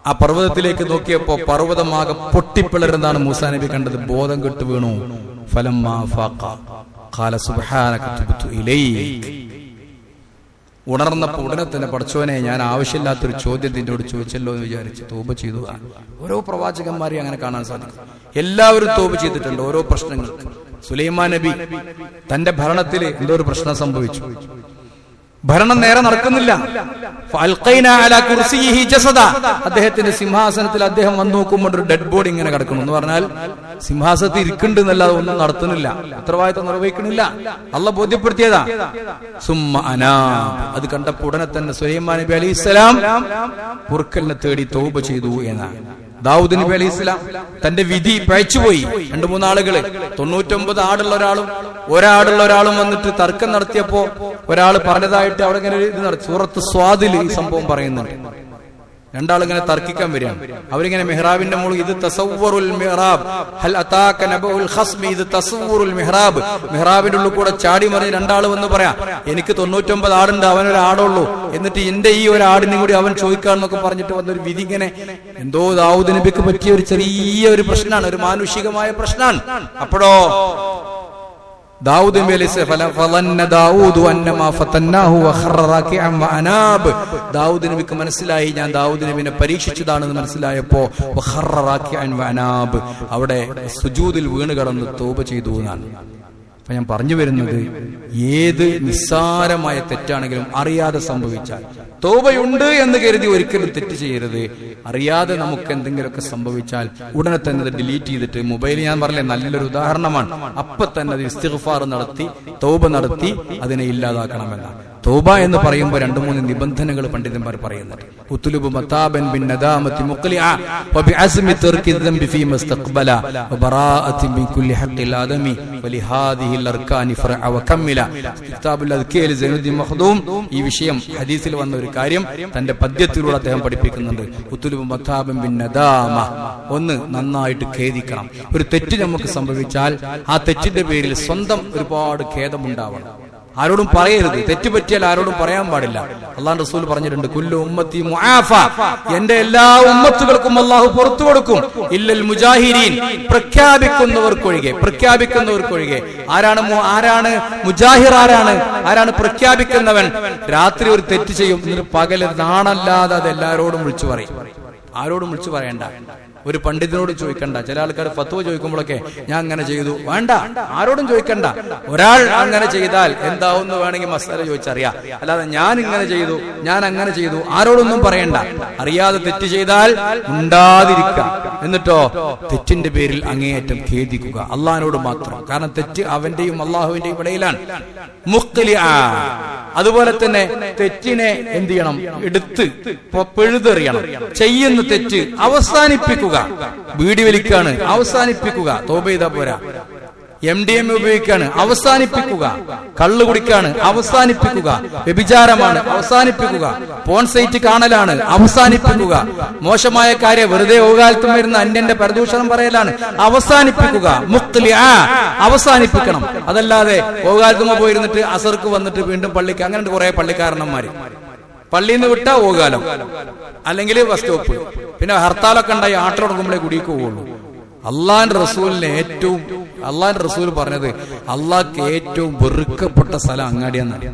Speaker 1: ആ പർവ്വതത്തിലേക്ക് നോക്കിയപ്പോ പർവ്വതമാകെ പൊട്ടിപ്പിളരുന്നതാണ് മൂസാ നബി കണ്ടത്. ബോധം കെട്ടു വീണു. ഫലമ്മാ ഫാഖ ഖാല സുബ്ഹാനക തുബ്തു ഇലൈക. ഉണർന്നപ്പോൾ ഉടനെ തന്നെ പടച്ചോനെ, ഞാൻ ആവശ്യമില്ലാത്തൊരു ചോദ്യം നിന്നോട് ചോദിച്ചല്ലോ എന്ന് വിചാരിച്ച് തൗബ ചെയ്തു. ഓരോ പ്രവാചകന്മാരെയും അങ്ങനെ കാണാൻ സാധിക്കും. എല്ലാവരും തൗബ ചെയ്തിട്ടുണ്ട് ഓരോ പ്രശ്നങ്ങൾ. സുലൈമാൻ നബി തന്റെ ഭരണത്തിൽ എന്തോ ഒരു പ്രശ്നം സംഭവിച്ചു. ഭരണം നേരെ നടക്കുന്നില്ല. അദ്ദേഹത്തിന്റെ സിംഹാസനത്തിൽ അദ്ദേഹം വന്നു നോക്കുമ്പോൾ ഒരു ഡെഡ് ബോഡി ഇങ്ങനെ കിടക്കുന്നു. എന്ന് പറഞ്ഞാൽ സിംഹാസനത്തിൽ ഇരിക്കുന്നുണ്ട് എന്നല്ലാതെ ഒന്നും നടത്തുന്നില്ല, ഉത്തരവാദിത്തം നിർവഹിക്കണില്ല. അള്ളാഹ് ബോധ്യപ്പെടുത്തിയതാ. സുമ്മ അനാ, അത് കണ്ടപ്പോൾ ഉടനെ തന്നെ സുലൈമാൻ നബി അലൈഹിസ്സലാം പൊറുക്കലിനെ തേടി തൗബ ചെയ്തു എന്നാണ്. ദാവൂദ് നബി അലൈഹി സ്വലാം തന്റെ വിധി പഴച്ചുപോയി. 2-3 ആളുകള്, 99 ആടുള്ള ഒരാളും ഒരാടുള്ള ഒരാളും വന്നിട്ട് തർക്കം നടത്തിയപ്പോ ഒരാൾ പറഞ്ഞതായിട്ട് അവിടെ ഇങ്ങനെ ഇത് നടത്തി. സൂറത്ത് സ്വാദിൽ ഈ സംഭവം പറയുന്നുണ്ട്. രണ്ടാളിങ്ങനെ തർക്കിക്കാൻ വരികയാണ്. അവരിങ്ങനെ മെഹ്റാബിന്റെ മുകളിൽ ഇത് തസവ്വുറുൽ മിഹ്റാബ് ഹൽ അതാക നബഉൽ ഖസ്മി, ഇത് തസവ്വുറുൽ മിഹ്റാബ്. മിഹ്റാബിന്റെ ഉള്ളിൽ കൂടെ ചാടി മറിഞ്ഞ് രണ്ടാൾ വന്ന് പറയാം, എനിക്ക് 99 ആടുണ്ട്, അവനൊരു ആടുള്ളൂ, എന്നിട്ട് എന്റെ ഈ ഒരു ആടിനെ കൂടി അവൻ ചോദിക്കാന്നൊക്കെ പറഞ്ഞിട്ട് വന്നൊരു വിധി. ഇങ്ങനെ എന്തോ ദാവൂദ് നബിക്ക് പറ്റിയ ഒരു ചെറിയ ഒരു പ്രശ്നമാണ്, ഒരു മാനുഷികമായ പ്രശ്നമാണ്. അപ്പോഴോ ദാവൂദ് നബി അലൈഹി ഫലന്ന ദാവൂദ് അന്നമാ ഫതന്നാഹു വഖറ റാകിഅൻ വഅനാബ്. ദാവൂദ് നബിക്ക് മനസ്സിലായി, ഞാൻ ദാവൂദ് നബിനെ പരീക്ഷിച്ചതാണെന്ന് മനസ്സിലായപ്പോ വഖറ റാകിഅൻ വഅനാബ്, അവിടെ സുജൂദിൽ വീണ് കിടന്ന് തൗബ ചെയ്തു എന്നാണ്. അപ്പൊ ഞാൻ പറഞ്ഞു വരുന്നത്, ഏത് നിസ്സാരമായ തെറ്റാണെങ്കിലും അറിയാതെ സംഭവിച്ചാൽ തൗബയുണ്ട് എന്ന് കരുതി ഒരിക്കലും തെറ്റ് ചെയ്യരുത്. അറിയാതെ നമുക്ക് എന്തെങ്കിലുമൊക്കെ സംഭവിച്ചാൽ ഉടനെ തന്നെ അത് ഡിലീറ്റ് ചെയ്തിട്ട്, മൊബൈൽ ഞാൻ പറഞ്ഞേ നല്ലൊരു ഉദാഹരണമാണ്, അപ്പൊ തന്നെ അത് ഇസ്തിഗ്ഫാർ നടത്തി തൗബ നടത്തി അതിനെ ഇല്ലാതാക്കണമെന്നാണ്. തൗബ എന്ന് പറയുമ്പോൾ 2-3 നിബന്ധനകൾ പണ്ഡിതന്മാർ പറയുന്നുണ്ട്. ഉത്ലുബു മതാബൻ ബിൻ നദാമത്തി മുഖ്ലിഅ വബിഅസ്മി തർക്കി ദംബി ഫീ മസ്തഖ്ബല വബറാഅത്തി മിൻ കുല്ലി ഹഖ്ഖിൽ ആദമി വലിഹാദിഹിൽ അർകാനി ഫറഅ വകമ്മില. കിതാബുൽ അദ്കിൽ സൈനുദ്ദീൻ മഖ്ദൂം ഈ വിഷയം ഹദീസിൽ വന്ന ഒരു കാര്യം തന്റെ പദ്യത്തിലൂടെ അദ്ദേഹം പഠിപ്പിക്കുന്നുണ്ട്. ഉത്ലുബു മതാബൻ ബിൻ നദാമ, ഒന്ന് നന്നായിട്ട് ഖേദിക്കണം. ഒരു തെറ്റ് നമുക്ക് സംഭവിച്ചാൽ ആ തെറ്റിന്റെ പേരിൽ സ്വന്തം ഒരുപാട് ഖേദമുണ്ടാവണം. ആരോടും പറയരുത്. തെറ്റുപറ്റിയാൽ ആരോടും പറയാൻ പാടില്ല. അല്ലാഹു റസൂൽ പറഞ്ഞിട്ടുണ്ട്, കുല്ലു ഉമ്മത്തി മുആഫ, എന്റെ എല്ലാ ഉമ്മത്തുകൾക്കും അല്ലാഹു പുറത്തു കൊടുക്കും, ഇല്ലൽ മുജാഹിരീൻ, പ്രഖ്യാപിക്കുന്നവർക്കൊഴികെ. ആരാണ് മുജാഹിർ? ആരാണ് പ്രഖ്യാപിക്കുന്നവൻ? രാത്രി ഒരു തെറ്റ് ചെയ്യും, എന്നിട്ട് പകല് നാണല്ലാതെ അത് എല്ലാരോടും വിളിച്ചു പറയും. ആരോടും വിളിച്ചു പറയണ്ട. ഒരു പണ്ഡിതനോട് ചോദിക്കണ്ട. ചില ആൾക്കാർ ഫത്വ ചോദിക്കുമ്പോഴൊക്കെ ഞാൻ അങ്ങനെ ചെയ്തു, വേണ്ട, ആരോടും ചോദിക്കണ്ട. ഒരാൾ അങ്ങനെ ചെയ്താൽ എന്താവുന്നു വേണമെങ്കിൽ മസാല ചോദിച്ചറിയാം. അല്ലാതെ ഞാൻ ഇങ്ങനെ ചെയ്തു, ഞാൻ അങ്ങനെ ചെയ്തു, ആരോടൊന്നും പറയണ്ട. അറിയാതെ തെറ്റ് ചെയ്താൽ ഉണ്ടാതിരിക്കുക. എന്നിട്ടോ തെറ്റിന്റെ പേരിൽ അങ്ങേയറ്റം ഖേദിക്കുക, അള്ളാഹിനോട് മാത്രം. കാരണം തെറ്റ് അവന്റെയും അള്ളാഹുവിന്റെയും ഇടയിലാണ്. മുഖ്ലിഅ, അതുപോലെ തന്നെ തെറ്റിനെ എന്ത് ചെയ്യണം? എടുത്ത് പിഴുതെറിയണം. ചെയ്യുന്ന തെറ്റ് അവസാനിപ്പിക്കുക. ബീഡി വലിക്കാണ്, അവസാനിപ്പിക്കുക. തൗബ ചെയ്താ പോരാ. MDMA ഉപയോഗിക്കാണ്, അവസാനിപ്പിക്കുക. കള്ളു കുടിക്കാണ്, അവസാനിപ്പിക്കുക. വ്യഭിചാരമാണ്, അവസാനിപ്പിക്കുക. പോൺ സൈറ്റ് കാണലാണ്, അവസാനിപ്പിക്കുക. മോശമായ കാര്യം വെറുതെ ഓകാലത്തും വരുന്ന അന്യന്റെ പരദൂഷണം പറയലാണ്, അവസാനിപ്പിക്കുക. മുഖ്ലിഅ, അവസാനിപ്പിക്കണം. അതല്ലാതെ ഓകാലത്തുമ പോയിരുന്നിട്ട് അസർക്ക് വന്നിട്ട് വീണ്ടും പള്ളിക്ക്, അങ്ങനെ കുറെ പള്ളിക്കാരന്മാര് പള്ളിയിൽ നിന്ന് വിട്ടാ പോകാലോ, അല്ലെങ്കിൽ ബസ് സ്റ്റോപ്പ്. പിന്നെ ഹർത്താലൊക്കെ ഉണ്ടായി ആട്ടം തുടങ്ങുമ്പോഴേ കുടിക്ക് പോവുള്ളൂ. അള്ളാന്റെ റസൂൽ പറഞ്ഞത് അള്ളാഹ്ക്ക് ഏറ്റവും വെറുക്കപ്പെട്ട സ്ഥലം അങ്ങാടിയെന്നാണ്.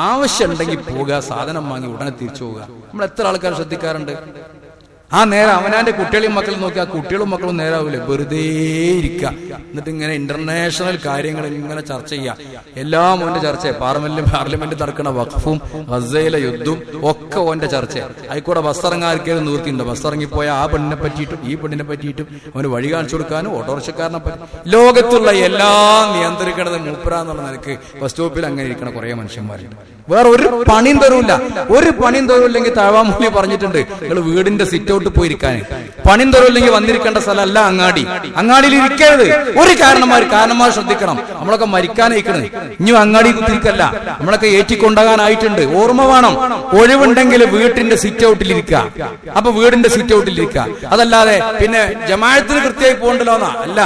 Speaker 1: ആവശ്യം ഉണ്ടെങ്കിൽ പോവുക, സാധനം വാങ്ങി ഉടനെ തിരിച്ചു പോവുക. നമ്മൾ എത്ര ആൾക്കാർ ശ്രദ്ധിക്കാറുണ്ട്? ആ നേരെ അവനാന്റെ കുട്ടികളെയും മക്കളും നോക്കി ആ കുട്ടികളും മക്കളും നേരാവൂലേ, വെറുതെ ഇരിക്കുക. എന്നിട്ട് ഇങ്ങനെ ഇന്റർനാഷണൽ കാര്യങ്ങൾ ഇങ്ങനെ ചർച്ച ചെയ്യുക. എല്ലാം ഓന്റെ ചർച്ച. പാർലമെന്റ് നടക്കുന്ന വഖഫും ഗസയിലെ യുദ്ധവും ഒക്കെ ഓന്റെ ചർച്ച. ആയിക്കൂടെ ബസ്സിറങ്ങാർക്കേലും നിർത്തിയിട്ടുണ്ട്. ബസ്സിറങ്ങിപ്പോയ ആ പെണ്ണിനെ പറ്റിയിട്ടും ഈ പെണ്ണിനെ പറ്റിയിട്ടും അവന് വഴി കാണിച്ചു കൊടുക്കാനും ഓട്ടോറിക്ഷക്കാരനെ പറ്റി ലോകത്തുള്ള എല്ലാം നിയന്ത്രിക്കണത് മൂപ്പരാന്നുള്ള നിലക്ക് ബസ് സ്റ്റോപ്പിൽ അങ്ങനെ ഇരിക്കണ കുറെ മനുഷ്യന്മാരുണ്ട്. വേറെ ഒരു പണിയും തരൂല്ലെങ്കിൽ താഴ്വാമൂലി പറഞ്ഞിട്ടുണ്ട്, നിങ്ങൾ വീടിന്റെ സിറ്റ് ഔട്ട് പോയിരിക്കാൻ. പണിയും തരൂല്ലെങ്കിൽ വന്നിരിക്കേണ്ട സ്ഥലമല്ല അങ്ങാടി. അങ്ങാടിയിൽ ഇരിക്കരുത്. ഒരു കാരണന്മാർ ശ്രദ്ധിക്കണം. നമ്മളൊക്കെ മരിക്കാനായിക്കണ്, ഇനി അങ്ങാടി കുത്തിരിക്കല്ല, നമ്മളൊക്കെ ഏറ്റിക്കൊണ്ടാകാനായിട്ടുണ്ട്. ഓർമ്മ വേണം, ഒഴിവുണ്ടെങ്കിൽ വീട്ടിന്റെ സിറ്റ് ഔട്ടിലിരിക്കുക. അപ്പൊ വീടിന്റെ സിറ്റ് ഔട്ടിലിരിക്കുക. അതല്ലാതെ പിന്നെ ജമാഅത്തിന് കൃത്യമായി പോകണ്ടല്ലോന്നാ അല്ല.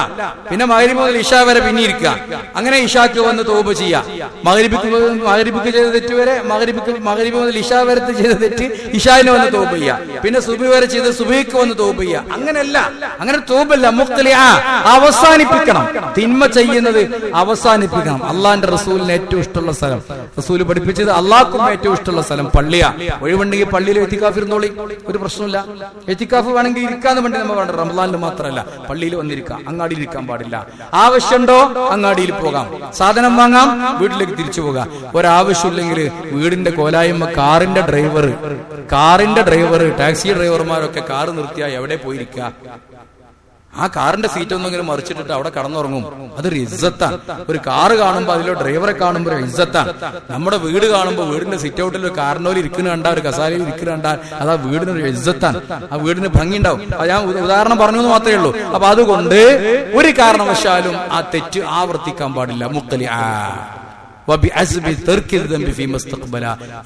Speaker 1: പിന്നെ മഗ്‌രിബ് മുതൽ ഇശാ വരെ പിന്നെ ഇരിക്കുക. അങ്ങനെ ഇശാക്ക് വന്ന് തൗബ ചെയ്യുക. മഗ്‌രിബിക്ക് ചെയ്ത തെറ്റ് വരെ മഗ്‌രിബ് മുതൽ ഇശാ വരെ ചെയ്ത തെറ്റ് ഇശായിന് വന്ന് തൗബ ചെയ്യുക. പിന്നെ സുബഹി വരെ ചെയ്ത് സുബഹിക്ക് വന്ന് തൗബ ചെയ്യുക. അങ്ങനെയല്ല, അങ്ങനെ തൗബല്ല, മുഖ്തലിഅ അവസാനിപ്പിക്കണം. തിന്മ ചെയ്യുന്നത് അവസാനിപ്പിക്കണം. അള്ളാന്റെ റസൂലിന് ഏറ്റവും ഇഷ്ടമുള്ള സ്ഥലം, റസൂൽ പഠിപ്പിച്ചത് അള്ളാഹ്ക്കും ഏറ്റവും ഇഷ്ടമുള്ള സ്ഥലം പള്ളിയാ. ഒഴിവുണ്ടെങ്കിൽ പള്ളിയിൽ എത്തിക്കാഫ് ഇരുന്നോളി, ഒരു പ്രശ്നമില്ല. എത്തിക്കാഫ് വേണമെങ്കിൽ ഇരിക്കാന്ന് വേണ്ടി നമ്മൾ വേണ്ട. റമദാനിൽ മാത്രമല്ല, പള്ളിയിൽ വന്നിരിക്കാം, അങ്ങാടിയിൽ ഇരിക്കാൻ പാടില്ല. ആവശ്യമുണ്ടോ അങ്ങാടിയിൽ പോകാം, സാധനം വാങ്ങാം, വീട്ടിലേക്ക് തിരിച്ചു പോകാം. ഒരാവശ്യമില്ലെങ്കിൽ വീടിന്റെ കോലായ്മ കാറിന്റെ ഡ്രൈവർ ടാക്സി ഡ്രൈവർമാരൊക്കെ കാറ് നിർത്തിയാൽ എവിടെ പോയിരിക്കുക? ആ കാറിന്റെ സീറ്റ് ഒന്നെങ്കിലും മറിച്ചിട്ടിട്ട് അവിടെ കടന്നുറങ്ങും. അതൊരു ഇസ്സത്താണ്. ഒരു കാറ് കാണുമ്പോൾ അതിലോ ഡ്രൈവറെ കാണുമ്പോൾ ഒരു ഇസ്സത്താണ്. നമ്മുടെ വീട് കാണുമ്പോൾ വീടിന്റെ സിറ്റ് ഔട്ടിൽ ഒരു കാറിനോയിൽ ഇരിക്കുന്ന കണ്ടാൽ, ഒരു കസാലയിൽ ഇരിക്കുന്ന കണ്ടാൽ അത് ആ വീടിനൊരു ഇസ്സത്താണ്. ആ വീടിന് ഭംഗി ഉണ്ടാവും. ഞാൻ ഉദാഹരണം പറഞ്ഞു എന്ന് മാത്രമേ ഉള്ളൂ. അപ്പൊ അതുകൊണ്ട് ഒരു കാരണവശാലും ആ തെറ്റ് ആവർത്തിക്കാൻ പാടില്ല.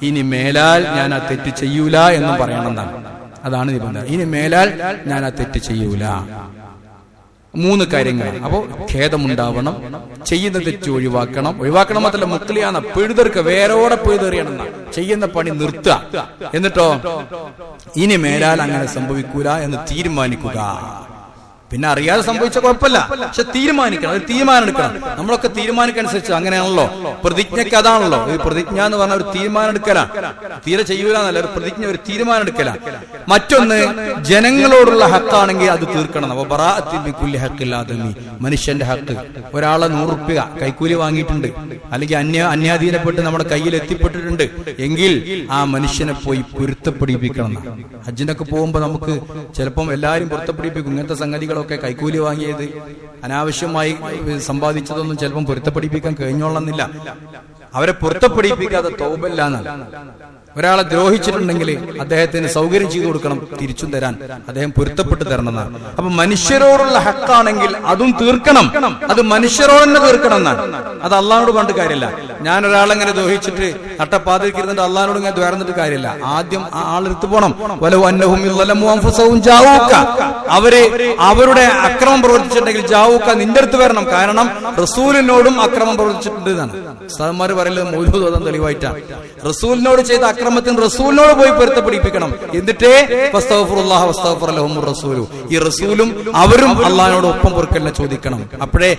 Speaker 1: ഇനി മേലാൽ ഞാൻ ആ തെറ്റ് ചെയ്യൂല എന്നും പറയണമെന്നാണ്. അതാണ് നിബന്ധന. ഇനി മേലാൽ ഞാൻ ആ തെറ്റ് ചെയ്യൂല. 3 കാര്യങ്ങൾ. അപ്പോ ഖേദമുണ്ടാവണം, ചെയ്യുന്ന തെറ്റ് ഒഴിവാക്കണം മാത്രമല്ല മുക്ലിയാന്ന പിഴുതെറുക്ക, വേരോടെ പിഴുതെറിയണം, ചെയ്യുന്ന പണി നിർത്തുക. എന്നിട്ടോ ഇനി മേലാൽ അങ്ങനെ സംഭവിക്കൂല എന്ന് തീരുമാനിക്കുക. പിന്നെ അറിയാതെ സംഭവിച്ച കുഴപ്പമില്ല, പക്ഷെ തീരുമാനിക്കണം, ഒരു തീരുമാനം എടുക്കണം. നമ്മളൊക്കെ തീരുമാനിക്കനുസരിച്ച് അങ്ങനെയാണല്ലോ. പ്രതിജ്ഞയ്ക്ക് അതാണല്ലോ. ഈ പ്രതിജ്ഞ എന്ന് പറഞ്ഞ ഒരു തീരുമാനം എടുക്കലാണ്. തീരെ ചെയ്യൂല എന്നല്ല, ഒരു പ്രതിജ്ഞ, ഒരു തീരുമാനം എടുക്കലാണ്. മറ്റൊന്ന് ജനങ്ങളോടുള്ള ഹക്കാണെങ്കിൽ അത് തീർക്കണം. മനുഷ്യന്റെ ഹക്ക്, ഒരാളെ 100 രൂപ കൈക്കൂലി വാങ്ങിയിട്ടുണ്ട്, അല്ലെങ്കിൽ അന്യാധീനപ്പെട്ട് നമ്മുടെ കയ്യിൽ എത്തിപ്പെട്ടിട്ടുണ്ട് എങ്കിൽ ആ മനുഷ്യനെ പോയി പൊരുത്തപ്പെടിപ്പിക്കണം. ഹജ്ജിനൊക്കെ പോകുമ്പോ നമുക്ക് ചിലപ്പം എല്ലാരും പൊരുത്തപ്പെടിപ്പിക്കും. ഇങ്ങനത്തെ സംഗതികളൊക്കെ കൈക്കൂലി വാങ്ങിയത്, അനാവശ്യമായി സമ്പാദിച്ചതൊന്നും ചിലപ്പം പൊരുത്തപ്പെടിപ്പിക്കാൻ കഴിഞ്ഞോളന്നില്ല. അവരെ പൊരുത്തപ്പെടിപ്പിക്കാതെ തൗബല്ലാന്നാണ്. ഒരാളെ ദ്രോഹിച്ചിട്ടുണ്ടെങ്കിൽ അദ്ദേഹത്തിന് സൗകര്യം ചെയ്തു കൊടുക്കണം, തിരിച്ചും തരാൻ അദ്ദേഹം പൊരുത്തപ്പെട്ട് തരണമെന്നാണ്. അപ്പൊ മനുഷ്യരോടുള്ള ഹക്കാണെങ്കിൽ അതും തീർക്കണം. അത് മനുഷ്യരോട് തന്നെ തീർക്കണം എന്നാണ്. അത് അള്ളാഹിനോട് പറഞ്ഞിട്ട് കാര്യമില്ല. ഞാൻ ഒരാളെങ്ങനെ ദ്രോഹിച്ചിട്ട് നട്ടപ്പാതിരിക്കുന്നുണ്ട് അള്ളാഹിനോട് ഇങ്ങനെ ദ്വാരന്നിട്ട് കാര്യമില്ല. ആദ്യം ആ ആളെടുത്ത് പോകണം. അവരുടെ അക്രമം പ്രവർത്തിച്ചിട്ടുണ്ടെങ്കിൽ ജാവൂക്ക നിന്റെ അടുത്ത് വരണം. കാരണം റസൂലിനോടും അക്രമം പ്രവർത്തിച്ചിട്ടുണ്ട് എന്നാണ് ഉസ്താദന്മാര് പറയുന്നത്. മൗലൂദ് ഓതാൻ തെളിവായിട്ടാണ്. റസൂലിനോട് ചെയ്ത അക്രമത്തിന് റസൂലിനോട് പോയി പൊരുത്തപ്പെടിപ്പിക്കണം. എന്നിട്ടേ ഈ റസൂലും അവരും അള്ളാഹിനോട് ഒപ്പം പൊറുക്കലിനെ ചോദിക്കണം. അപ്പോഴേ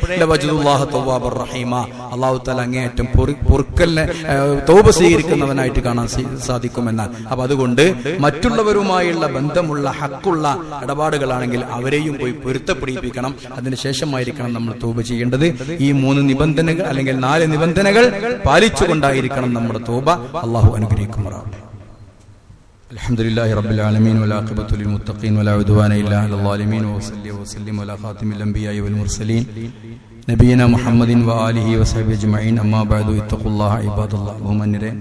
Speaker 1: അള്ളാഹു തആല അങ്ങേയറ്റം പൊറുക്കലിനെ തൗബ സ്വീകരിക്കുന്നവനായിട്ട് കാണാൻ സാധിക്കുമെന്നാണ്. അപ്പൊ അതുകൊണ്ട് മറ്റുള്ളവരുമായുള്ള ബന്ധമുള്ള ഹക്കുള്ള ഇടപാടുകളാണെങ്കിൽ അവരെയും പോയി പൊരുത്തപ്പെടിപ്പിക്കണം. അതിനുശേഷമായിരിക്കണം നമ്മൾ തൗബ ചെയ്യേണ്ടത്. ഈ 3 നിബന്ധനകൾ അല്ലെങ്കിൽ 4 നിബന്ധനകൾ പാലിച്ചുകൊണ്ടായിരിക്കണം നമ്മുടെ തൗബ. അള്ളാഹു അനുഗ്രഹിക്കുമാറാവട്ടെ. അൽഹംദുലില്ലാഹി റബ്ബിൽ ആലമീൻ വലാഖിബത്തു ലിൽ മുത്തഖീൻ വലാ ഉദ്വാന ഇല്ലാ അലൽ ളാലിമീൻ വസല്ലി വസല്ലിം അലാ ഖാതിമിൽ അംബിയാഇ വൽ മുർസലീൻ നബിയനാ മുഹമ്മദിൻ വആലിഹി വസഹ്ബിഹി അജ്മഈൻ. അമ്മാ ബഅദു ഇത്തഖുല്ലാഹ ഇബാദല്ലാഹ്. ബഹുമാന്യരെ,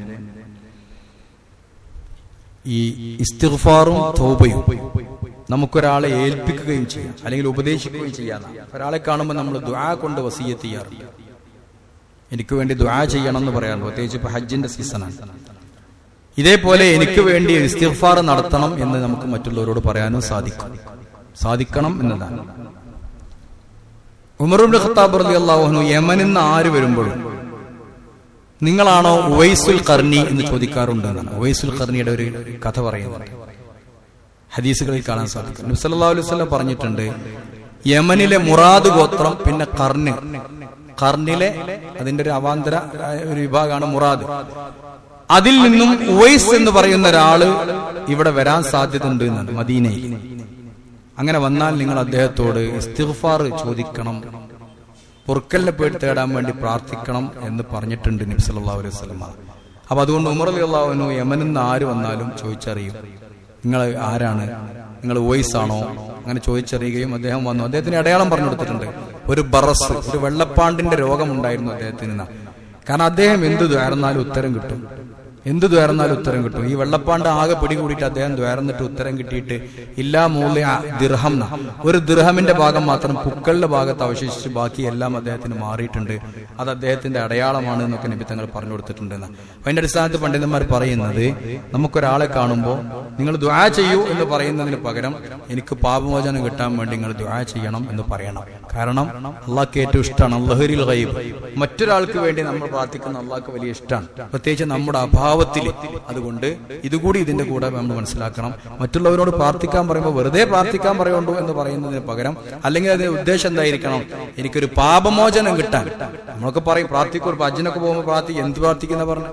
Speaker 1: ഈ ഇസ്തിഗ്ഫാറും തൗബയും നമുക്കൊരാളെ ഏൽപ്പിക്കുകയും ചെയ്യാം, അല്ലെങ്കിൽ ഉപദേശിക്കുകയും ചെയ്യാം. ഒരാളെ കാണുമ്പോൾ നമ്മൾ ദുആ കൊണ്ട് വസിയ്യത്ത് ചെയ്യാറുണ്ട്. എനിക്ക് വേണ്ടി ദുആ ചെയ്യണം എന്ന് പറയാറുണ്ട്, പ്രത്യേകിച്ച് ഇപ്പൊ ഹജ്ജിന്റെ സീസണാണ്. ഇതേപോലെ എനിക്ക് വേണ്ടി ഇസ്തിഗ്ഫാർ നടത്തണം എന്ന് നമുക്ക് മറ്റുള്ളവരോട് പറയാനും സാധിക്കണം എന്നതാണ്. ഉമർ ഇബ്നു ഖത്താബ് റളിയല്ലാഹു അൻഹു യമനിൽ നിന്ന് ആര് വരുമ്പോഴും നിങ്ങളാണോ ഉവൈസുൽ ഖർനി എന്ന് ചോദിക്കാറുണ്ട് എന്നാണ്. ഉവൈസുൽ ഖർനിയുടെ ഒരു കഥ പറയുന്നുണ്ട്, ഹദീസുകളിൽ കാണാൻ സാധിക്കും. നബി സല്ലല്ലാഹു അലൈഹി വസല്ലം പറഞ്ഞിട്ടുണ്ട്, യമനിലെ മുറാദ് ഗോത്രം, പിന്നെ ഖർനിലെ അതിന്റെ ഒരു അവാന്തര ഒരു വിഭാഗമാണ് മുറാദ്. അതിൽ നിന്നും ഉവൈസ് എന്ന് പറയുന്ന ഒരാള് ഇവിടെ വരാൻ സാധ്യത ഉണ്ട് എന്നാണ് മദീനയിൽ. അങ്ങനെ വന്നാൽ നിങ്ങൾ അദ്ദേഹത്തോട് ഇസ്തിഗ്ഫാർ ചോദിക്കണം, പൊറുക്കലിനെ പേടി തേടാൻ വേണ്ടി പ്രാർത്ഥിക്കണം എന്ന് പറഞ്ഞിട്ടുണ്ട് നബി സല്ലല്ലാഹു അലൈഹി വസല്ലം. അപ്പൊ അതുകൊണ്ട് ഉമർ റളിയല്ലാഹു അൻഹു യമനിൽ നിന്ന് ആര് വന്നാലും ചോദിച്ചറിയും, നിങ്ങൾ ആരാണ്, നിങ്ങൾ ഉവൈസ് ആണോ, അങ്ങനെ ചോദിച്ചറിയുകയും അദ്ദേഹം വന്നു. അദ്ദേഹത്തിന് അടയാളം പറഞ്ഞു കൊടുത്തിട്ടുണ്ട്, ഒരു ബറസ്, ഒരു വെള്ളപ്പാണ്ടിന്റെ രോഗം ഉണ്ടായിരുന്നു അദ്ദേഹത്തിന്. കാരണം അദ്ദേഹം എന്ത് ദ്വാരന്നാലും ഉത്തരം കിട്ടും, എന്ത് ദ്വാരന്നാലും ഉത്തരം കിട്ടും. ഈ വെള്ളപ്പാണ്ട് ആകെ പിടികൂടിയിട്ട് അദ്ദേഹം ദ്വാരന്നിട്ട് ഉത്തരം കിട്ടിയിട്ട് ഇല്ലാ മൂല്യ ദിർഹം, ഒരു ദിർഹമിന്റെ ഭാഗം മാത്രം പുക്കളുടെ ഭാഗത്ത് അവശേഷിച്ച് ബാക്കി എല്ലാം അദ്ദേഹത്തിന് മാറിയിട്ടുണ്ട്. അത് അദ്ദേഹത്തിന്റെ അടയാളമാണ് എന്നൊക്കെ നബി തങ്ങൾ പറഞ്ഞു കൊടുത്തിട്ടുണ്ടെന്ന്. അതിന്റെ അടിസ്ഥാനത്തിൽ പണ്ഡിതന്മാർ പറയുന്നത്, നമുക്കൊരാളെ കാണുമ്പോൾ നിങ്ങൾ ദുആ ചെയ്യൂ എന്ന് പറയുന്നതിന് പകരം എനിക്ക് പാപമോചനം കിട്ടാൻ വേണ്ടി നിങ്ങൾ ദുആ ചെയ്യണം എന്ന് പറയണം. കാരണം അള്ളാഹ്ക്ക് ഏറ്റവും ഇഷ്ടമാണ് അല്ലാഹുൽ ഗൈബ്. മറ്റൊരാൾക്ക് വേണ്ടി നമ്മൾ പ്രാർത്ഥിക്കുന്ന അള്ളാഹ്ക്ക് വലിയ ഇഷ്ടമാണ്, പ്രത്യേകിച്ച് നമ്മുടെ അഭാവത്തിൽ. അതുകൊണ്ട് ഇതുകൂടി ഇതിന്റെ കൂടെ നമ്മൾ മനസ്സിലാക്കണം. മറ്റുള്ളവരോട് പ്രാർത്ഥിക്കാൻ പറയുമ്പോൾ വെറുതെ പ്രാർത്ഥിക്കാൻ പറയുണ്ടോ എന്ന് പറയുന്നതിന് പകരം, അല്ലെങ്കിൽ അതിന്റെ ഉദ്ദേശം എന്തായിരിക്കണം, എനിക്കൊരു പാപമോചനം കിട്ടാൻ. നമ്മളൊക്കെ പറയും പ്രാർത്ഥിക്കും, ഒരു ഹജ്ജിനൊക്കെ പോകുമ്പോൾ എന്ത് പ്രാർത്ഥിക്കുന്ന പറഞ്ഞു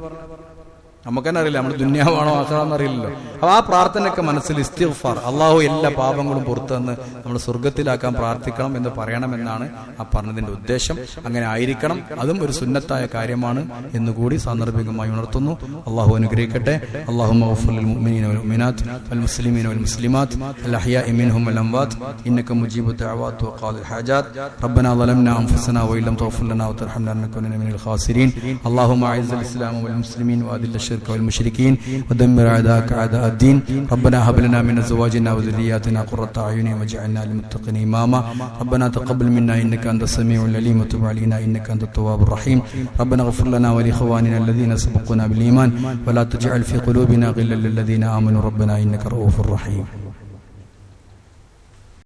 Speaker 1: നമുക്കെന്നെ അറിയില്ല, നമ്മൾ ദുന്യാവാണോ ആഖിറാണോ അറിയില്ലല്ലോ. അപ്പൊ ആ പ്രാർത്ഥനയൊക്കെ മനസ്സിൽ ഇസ്തിഗ്ഫാർ, അള്ളാഹു എല്ലാ പാപങ്ങളും പുറത്തു നിന്ന് നമ്മൾ സ്വർഗത്തിലാക്കാൻ പ്രാർത്ഥിക്കണം എന്ന് പറയണമെന്നാണ് ആ പറഞ്ഞതിന്റെ ഉദ്ദേശം. അങ്ങനെ ആയിരിക്കണം, അതും ഒരു സുന്നത്തായ കാര്യമാണ് എന്നുകൂടി സാന്ദർഭികമായി ഉണർത്തുന്നു. അള്ളാഹു അനുഗ്രഹിക്കട്ടെ. അല്ലാഹുമ്മ ഗ്ഫിർ ലിൽ മുഅ്മിനീന വൽ മുഅ്മിനാത്ത് വൽ മുസ്ലിമീന വൽ മുസ്ലിമാത്ത് അൽ അഹ്യാഇ മിൻഹും വൽ അംവാത്ത് ഇന്നക മുജീബു ദഅവാത്ത് വ ഖാദിൽ ഹാജാത്ത് റബ്ബനാ ളലംനാ അൻഫുസനാ വ ഇല്ലം തഗ്ഫിർ ലനാ വ തർഹംനാ ലനകുനന്ന മിനൽ ഖാസിരീൻ. അല്ലാഹുമ്മ അഇസ്സൽ ഇസ്ലാമ വൽ മുസ്ലിമീൻ വ അദിൽ الشرك والمشركين ودمر أعداءك أعداء الدين. ربنا هب لنا من أزواجنا وذرياتنا قرة أعين واجعلنا للمتقين إماما. ربنا تقبل منا إنك أنت السميع العليم وتب علينا إنك أنت التواب الرحيم. ربنا اغفر لنا ولإخواننا الذين سبقونا بالإيمان ولا تجعل في قلوبنا غلا للذين آمنوا ربنا إنك رؤوف رحيم.